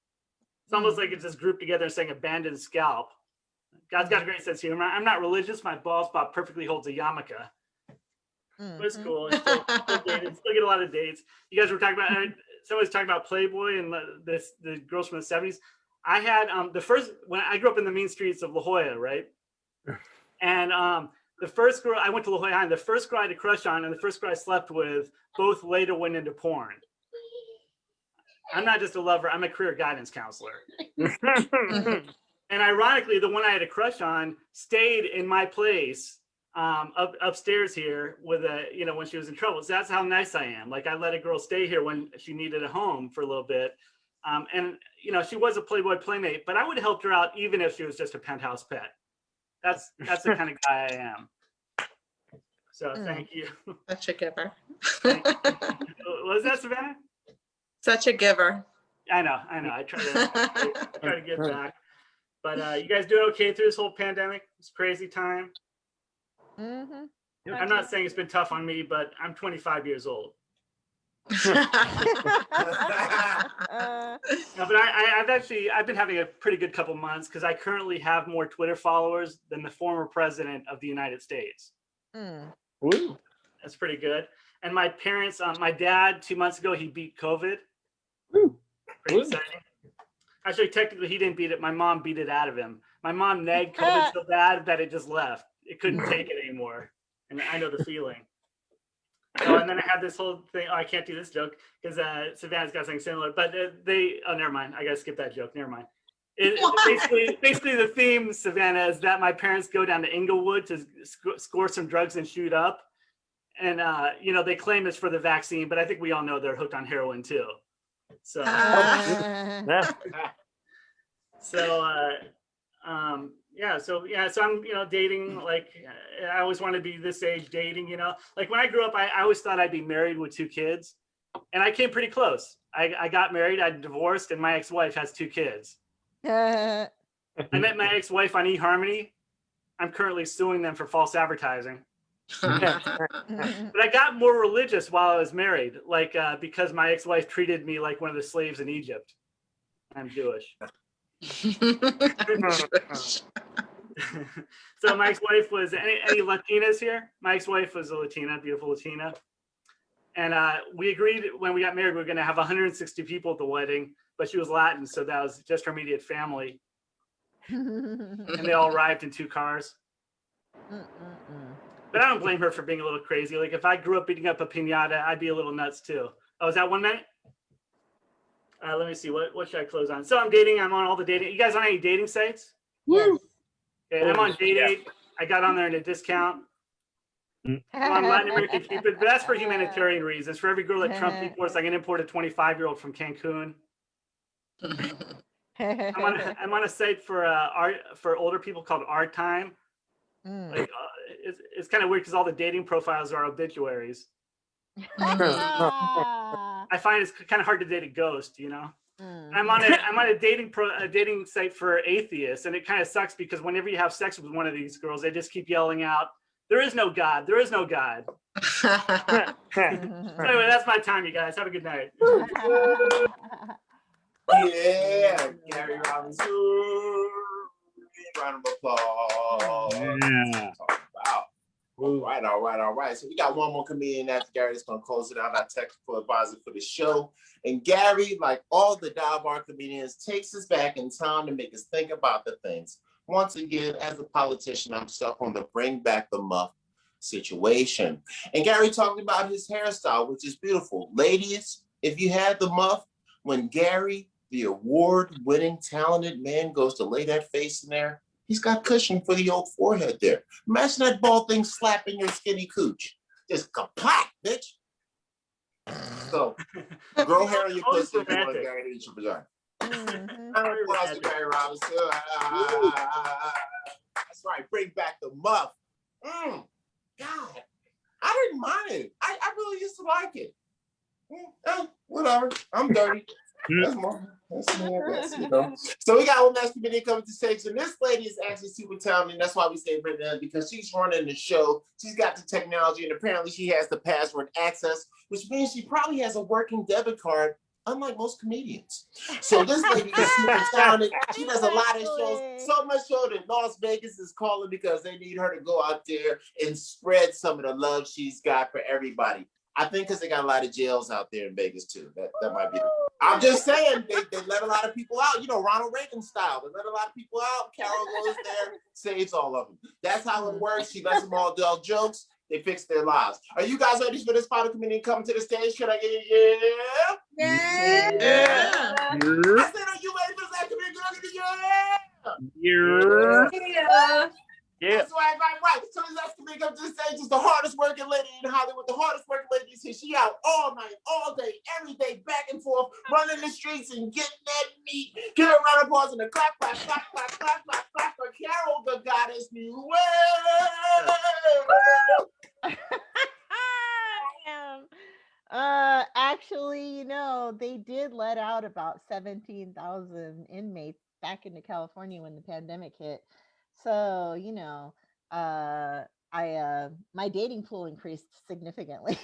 It's almost like it's just grouped together and saying abandoned scalp. God's got a great sense of humor. I'm not religious. My bald spot perfectly holds a yarmulke. But it's cool. It's still get a lot of dates. You guys were talking about, somebody's talking about Playboy and the girls from the 70s. I had when I grew up in the mean streets of La Jolla, right? And the first girl, I went to La Jolla High, and the first girl I had a crush on and the first girl I slept with both later went into porn. I'm not just a lover, I'm a career guidance counselor. And ironically, the one I had a crush on stayed in my place upstairs here with when she was in trouble. So that's how nice I am. Like I let a girl stay here when she needed a home for a little bit. And she was a Playboy playmate, but I would have helped her out even if she was just a penthouse pet. That's the kind of guy I am. So thank you. Such a giver. Was that Savannah? Such a giver. I know. I try to give back. But you guys doing okay through this whole pandemic? It's a crazy time. I'm not saying it's been tough on me, but I'm 25 years old. No, but I've been having a pretty good couple months because I currently have more Twitter followers than the former president of the United States. Ooh. That's pretty good. And my parents, my dad 2 months ago, he beat COVID. Pretty exciting. Actually, technically, he didn't beat it. My mom beat it out of him. My mom nagged COVID so bad that it just left. It couldn't take it anymore. And I know the feeling. And then I had this whole thing. Oh, I can't do this joke because Savannah's got something similar. But never mind. I got to skip that joke. Never mind. Basically, the theme, Savannah, is that my parents go down to Inglewood to score some drugs and shoot up. and you know, they claim it's for the vaccine, but I think we all know they're hooked on heroin too. So, so I'm, you know, dating. Like, I always want to be this age dating. You know, like when I grew up, I always thought I'd be married with 2 kids, and I came pretty close. I got married, I divorced, and my ex-wife has 2 kids. I met my ex-wife on eHarmony. I'm currently suing them for false advertising. But I got more religious while I was married, like because my ex-wife treated me like one of the slaves in Egypt. I'm Jewish. So my ex-wife was, any Latinas here? My ex-wife was a Latina, beautiful Latina. And we agreed when we got married, we were going to have 160 people at the wedding, but she was Latin, so that was just her immediate family. And they all arrived in 2 cars. But I don't blame her for being a little crazy. Like if I grew up beating up a piñata, I'd be a little nuts too. Oh, is that 1 minute? Let me see. What should I close on? So I'm dating. I'm on all the dating. You guys on any dating sites? Yes. Okay, I'm on Date8. I got on there at a discount. I'm on Latin American Cupid, but that's for humanitarian reasons. For every girl that Trump deports, I can import a 25-year-old from Cancun. I'm on a site for older people called Our Time. Like, it's kind of weird because all the dating profiles are obituaries. I find it's kind of hard to date a ghost, you know. I'm on a dating site for atheists, and it kind of sucks because whenever you have sex with one of these girls, they just keep yelling out, "There is no God. There is no God." So anyway, that's my time, you guys. Have a good night. Yeah, Gary Robinson. Round of applause. Yeah. Wow. All right. So we got one more comedian after Gary that's going to close it out. Our technical advisor for the show. And Gary, like all the dive bar comedians, takes us back in time to make us think about the things. Once again, as a politician, I'm stuck on the bring back the muff situation. And Gary talked about his hairstyle, which is beautiful. Ladies, if you had the muff, when Gary, the award-winning talented man, goes to lay that face in there, he's got cushion for the old forehead there. Imagine that bald thing slapping your skinny cooch. Just kaplat, bitch. So, grow hair on your pussy if you want Gary to eat your vagina. Applause to Gary Robinson. That's right, bring back the muff. God, I didn't mind it. I really used to like it. Whatever, I'm dirty. That's me, I guess, you know. So we got one last comedian coming to stage, and this lady is actually super talented. That's why we stay right now, because she's running the show. She's got the technology, and apparently she has the password access, which means she probably has a working debit card, unlike most comedians. So this lady is super talented. She does a lot of shows, so much so that Las Vegas is calling because they need her to go out there and spread some of the love she's got for everybody. I think because they got a lot of jails out there in Vegas too. That might be. I'm just saying they let a lot of people out. You know, Ronald Reagan style. They let a lot of people out. Carol goes there, saves all of them. That's how it works. She lets them all tell jokes. They fix their lives. Are you guys ready for this final comedian coming to the stage? Can I get a yeah? Yeah. I said, are you ready for this last comedian? Can I get a yeah? Yeah. That's right. So this last comedian comes to the stage is the hardest working lady in Hollywood. The hardest working lady is here. She out all night, all day, every day, back and forth, running the streets and getting that meat. Get a round of applause and a clap, clap, clap, clap, clap, clap, clap for Carol, the goddess Newell. Actually, you know, they did let out about 17,000 inmates back into California when the pandemic hit. So, you know, my dating pool increased significantly.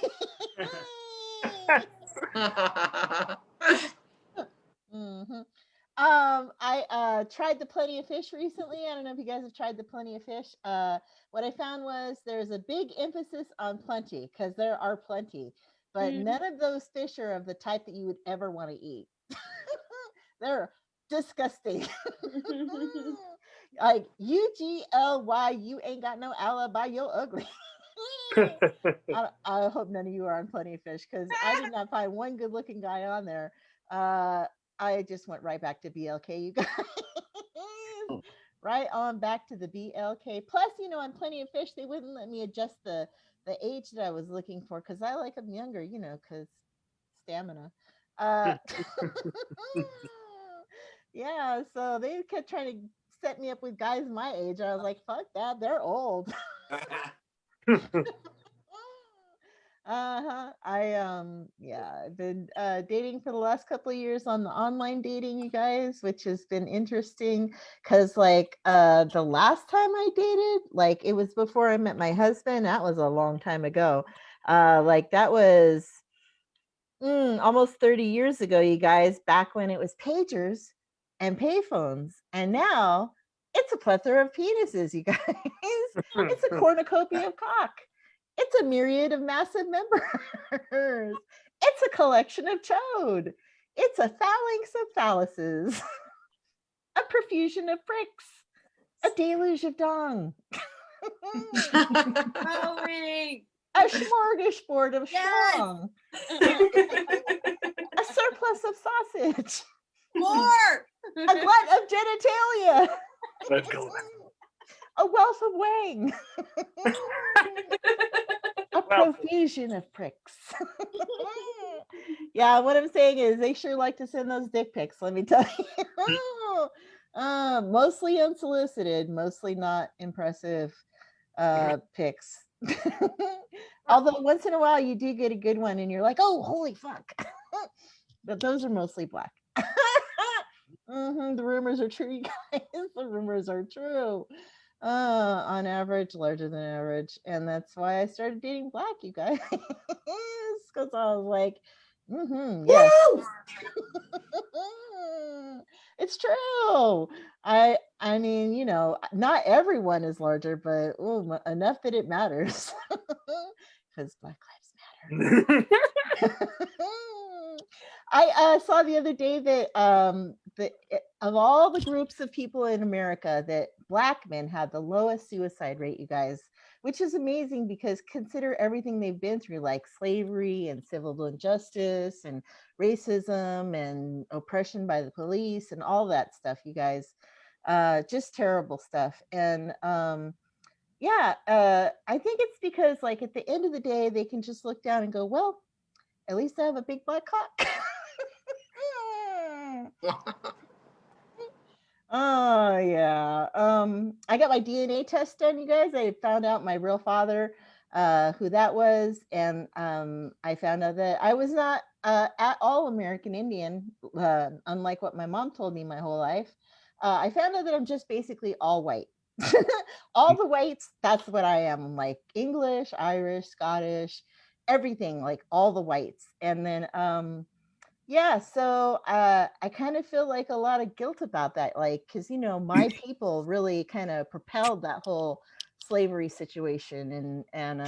I tried the Plenty of Fish recently. I don't know if you guys have tried the Plenty of Fish. What I found was there's a big emphasis on plenty, because there are plenty, but none of those fish are of the type that you would ever want to eat. They're disgusting. Like UGLY, you ain't got no alibi, you're ugly. I hope none of you are on Plenty of Fish, because I did not find one good looking guy on there. I just went right back to BLK, you guys. right on back to the BLK. Plus, you know, on Plenty of Fish, they wouldn't let me adjust the age that I was looking for because I like them younger, you know, because stamina. Yeah, so they kept trying to set me up with guys my age. I was like, fuck that, they're old. Yeah, I've been dating for the last couple of years on the online dating, you guys, which has been interesting because like the last time I dated, like it was before I met my husband. That was a long time ago. Like that was almost 30 years ago, you guys, back when it was pagers and payphones. And now it's a plethora of penises, you guys. It's a cornucopia of cock. It's a myriad of massive members. It's a collection of chode. It's a phalanx of phalluses. A profusion of pricks. A deluge of dong. Growing. A smorgasbord of schlong. A surplus of sausage. More. A glut of genitalia. Let's go. A wealth of wang. A profusion of pricks. Yeah, what I'm saying is they sure like to send those dick pics, let me tell you. Mostly unsolicited, mostly not impressive pics. Although once in a while you do get a good one and you're like, oh, holy fuck. But those are mostly black. The rumors are true, you guys. The rumors are true. On average, larger than average. And that's why I started dating black, you guys. Because I was like, yes. It's true. I mean, you know, not everyone is larger, but enough that it matters. Because Black Lives Matter. I saw the other day that of all the groups of people in America, that black men have the lowest suicide rate, you guys, which is amazing because consider everything they've been through, like slavery and civil injustice and racism and oppression by the police and all that stuff, you guys. Just terrible stuff. And I think it's because like at the end of the day, they can just look down and go, well, at least I have a big black cock. Oh yeah. I got my DNA test done, you guys. I found out my real father, who that was, and I found out that I was not at all American Indian, unlike what my mom told me my whole life. I found out that I'm just basically all white. All the whites, that's what I am. I'm like English, Irish, Scottish, everything, like all the whites. And then so I kind of feel like a lot of guilt about that, like, because you know my people really kind of propelled that whole slavery situation, and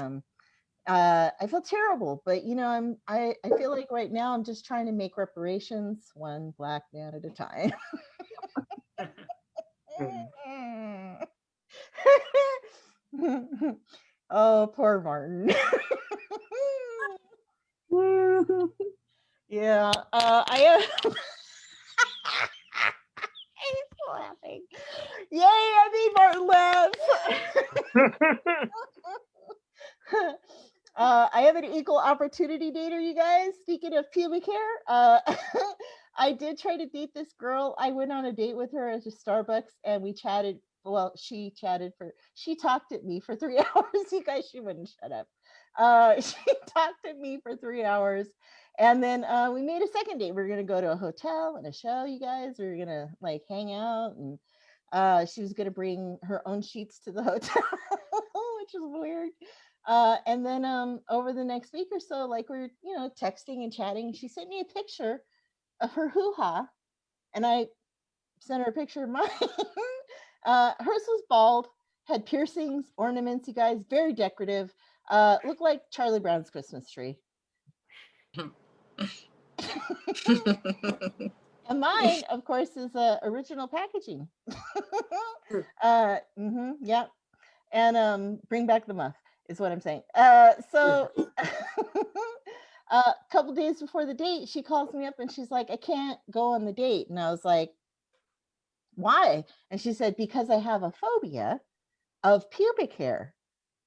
I feel terrible, but you know I feel like right now I'm just trying to make reparations one black man at a time. Oh, poor Martin. Yeah, I am. He's laughing. Yay, I made Martin laugh. I have an equal opportunity dater, you guys. Speaking of pubic hair, I did try to date this girl. I went on a date with her at a Starbucks and we chatted. Well, she talked at me for 3 hours. You guys, she wouldn't shut up. She talked at me for 3 hours. And then we made a second date. We were going to go to a hotel and a show, you guys. We were going to like hang out. And she was going to bring her own sheets to the hotel, which was weird. And then over the next week or so, like we were, you know, texting and chatting. She sent me a picture of her hoo-ha. And I sent her a picture of mine. Hers was bald, had piercings, ornaments, you guys, very decorative. Looked like Charlie Brown's Christmas tree. And mine, of course, is original packaging. Yeah. And bring back the muff is what I'm saying. So a couple days before the date, she calls me up and she's like, I can't go on the date. And I was like, why? And she said, because I have a phobia of pubic hair,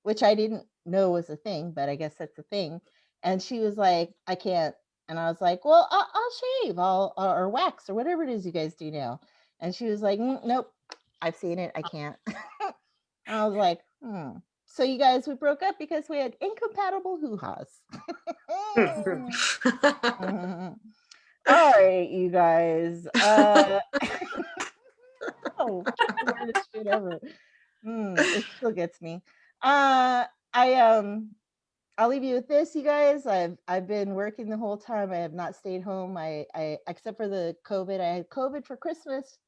which I didn't know was a thing, but I guess that's a thing. And she was like, I can't. And I was like, well, I'll shave, or wax, or whatever it is you guys do now. And she was like, nope, I've seen it. I can't. And I was like, So you guys, we broke up because we had incompatible hoo-has. All right, you guys. Oh, weirdest shit ever. It still gets me. I'll leave you with this, you guys. I've been working the whole time. I have not stayed home. I except for the COVID. I had COVID for Christmas.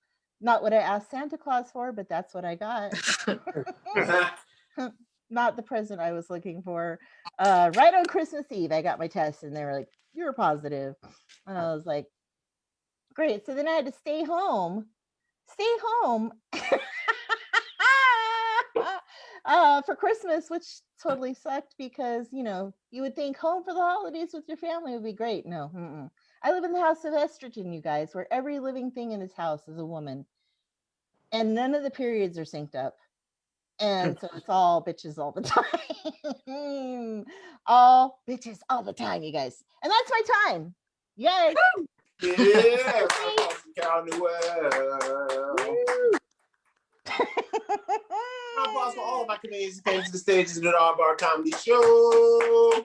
Not what I asked Santa Claus for, but that's what I got. Not the present I was looking for. Right on Christmas Eve, I got my test, and they were like, "You're positive," and I was like, "Great." So then I had to stay home. For Christmas, which totally sucked because, you know, you would think home for the holidays with your family would be great. No, I live in the house of estrogen, you guys, where every living thing in this house is a woman, and none of the periods are synced up. And so it's all bitches all the time. All bitches all the time, you guys. And that's my time. Yes. Yeah. Carol Newell. Applause for all of my comedians who came to the stages of the Dog Bar Comedy Show.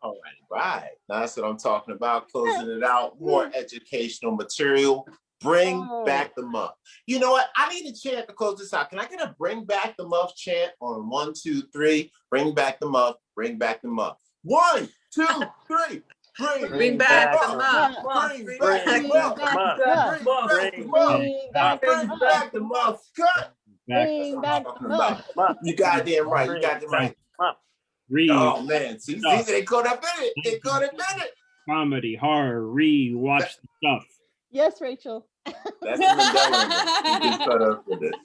All right. Now that's what I'm talking about. Closing it out. More educational material. Bring back the muff. You know what? I need a chant to close this out. Can I get a bring back the muff chant on 1, 2, 3? Bring back the muff. Bring back the muff. 1, 2, 3. Bring back the muff. Bring back the muff. Bring back the muff. Cut. Bring back the muff. You goddamn right. You goddamn right. Oh man, see, they caught up in it. They caught up in it. Comedy, horror, watch the stuff. Yes, Rachel. That's the Mandela. You can cut up with it.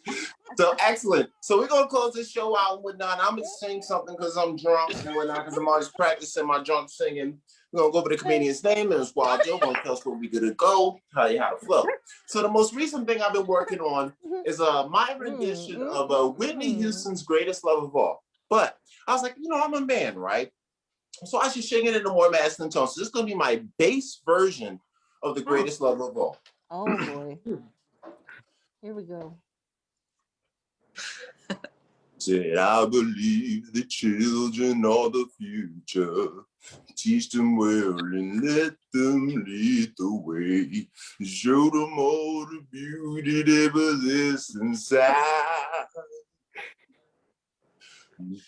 So excellent. So we're gonna close this show out and whatnot. I'm gonna sing something because I'm drunk and whatnot, because I'm always practicing my drunk singing. We're gonna go over the comedian's name and it's Wild Joe. Gonna tell us where we gonna go, tell you how to flow. So the most recent thing I've been working on is my rendition of Whitney Houston's Greatest Love of All. But I was like, you know, I'm a man, right? So I should sing it in a more masculine tone. So this is gonna be my bass version of the Greatest Love of All. Oh boy. Here we go. Said I believe the children are the future. Teach them well and let them lead the way. Show them all the beauty they possess inside.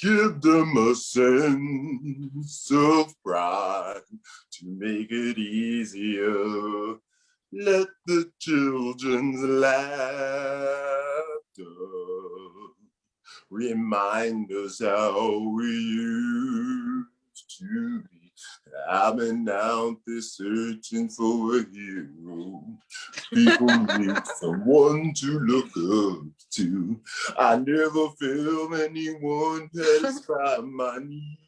Give them a sense of pride to make it easier. Let the children's laughter remind us how we used to be. I've been out there searching for a hero. People need someone to look up to. I never felt anyone satisfy my needs.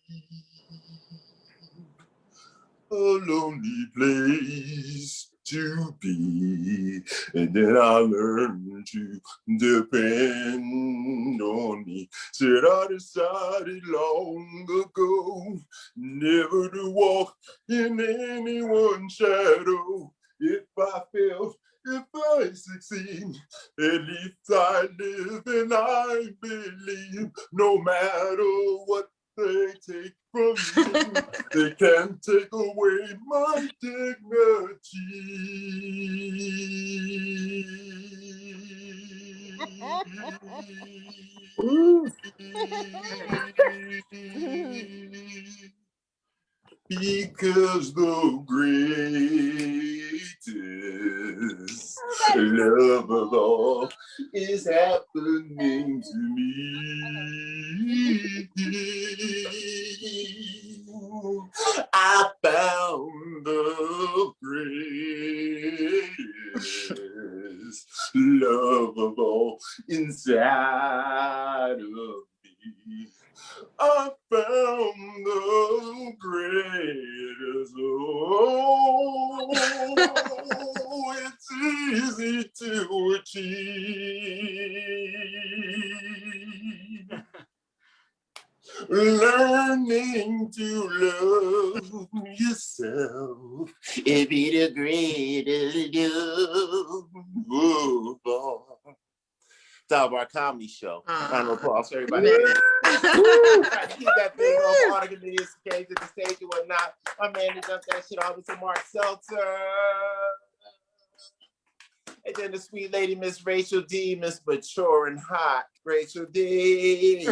A lonely place to be, and then I learned to depend on me. Said I decided long ago never to walk in anyone's shadow. If I fail, if I succeed, at least I live and I believe. No matter what they take from me, they can't take away my dignity. Because the greatest love of all is happening to me. I found the greatest love of all inside of me. I found the greatest. Oh, it's easy to Learning to love yourself. It be the greatest love. Oh, boy. Top of our comedy show. Round of applause for everybody. Try to keep that thing on automated stage to the stage and whatnot. My man has done that shit over to Mark Selzer. And then the sweet lady, Miss Rachel D, Miss Mature and Hot, Rachel D.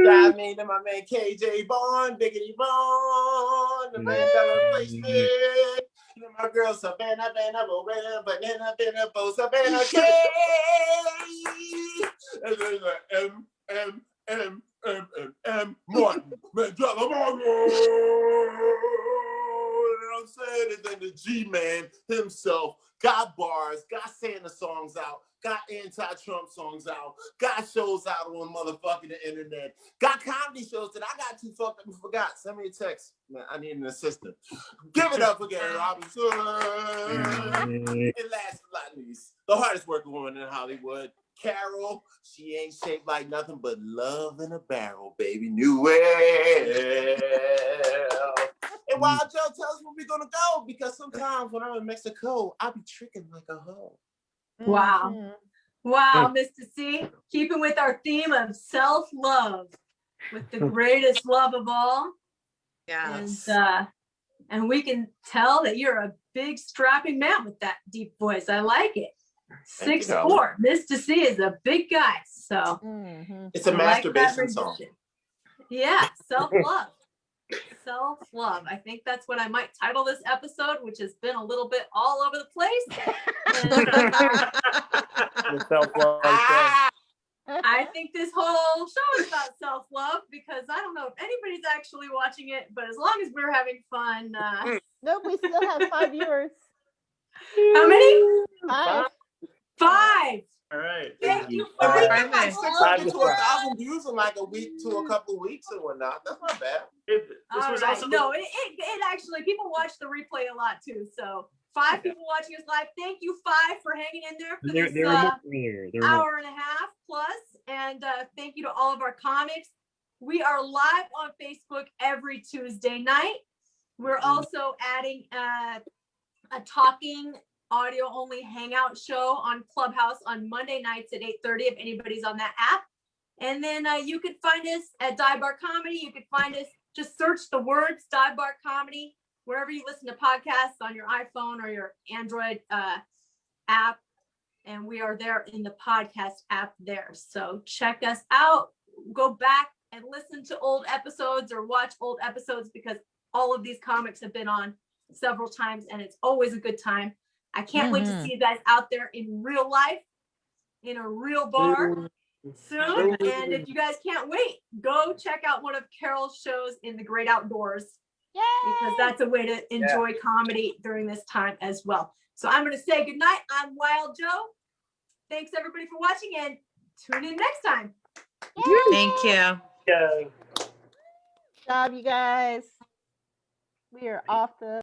Got me to my man KJ Vaughn, Biggity Vaughn, the man Bella Replacement. And my girl Savannah, Banana, Savannah Kay. And then the Martin Morrow. I'm saying, and then the G-Man himself got bars, got Santa songs out, got anti-Trump songs out, got shows out on motherfucking the internet, got comedy shows that I got too fucked up and forgot. Send me a text. Man, I need an assistant. Give it up for Gary Robinson. And last but not least, the hardest working woman in Hollywood, Carol. She ain't shaped like nothing but love in a barrel, baby. Newell. And while Joe tells us where we're gonna go, because sometimes when I'm in Mexico, I'll be tricking like a hoe. Wow. Wow, Mr. C, keeping with our theme of self-love with the greatest love of all. Yes. And we can tell that you're a big strapping man with that deep voice. I like it. 6'4". Mr. C is a big guy. So it's a masturbation song. Yeah, self-love. Self-love. I think that's what I might title this episode, which has been a little bit all over the place. And, Self-love. I think this whole show is about self-love because I don't know if anybody's actually watching it, but as long as we're having fun. Nope, we still have 5 viewers. How many? 5. 5. All right. Thank you. And we 5. got like 600 to 1,000 views in like a week to a couple of weeks and whatnot. That's not bad. This was also No, it actually, people watch the replay a lot too. So 5 people watching us live. Thank you, 5, for hanging in there for this hour and a half plus. And thank you to all of our comics. We are live on Facebook every Tuesday night. We're also adding a talking audio only hangout show on Clubhouse on Monday nights at 8:30 if anybody's on that app. And then you could find us at Dive Bar Comedy. You could find us, just search the words Dive Bar Comedy wherever you listen to podcasts on your iPhone or your Android app. And we are there in the podcast app there. So check us out. Go back and listen to old episodes or watch old episodes because all of these comics have been on several times and it's always a good time. I can't wait to see you guys out there in real life, in a real bar soon. And if you guys can't wait, go check out one of Carol's shows in the great outdoors. Yay! Because that's a way to enjoy comedy during this time as well. So I'm going to say goodnight. I'm Wild Joe. Thanks everybody for watching and tune in next time. Yay! Thank you. Good job, you guys. We are off the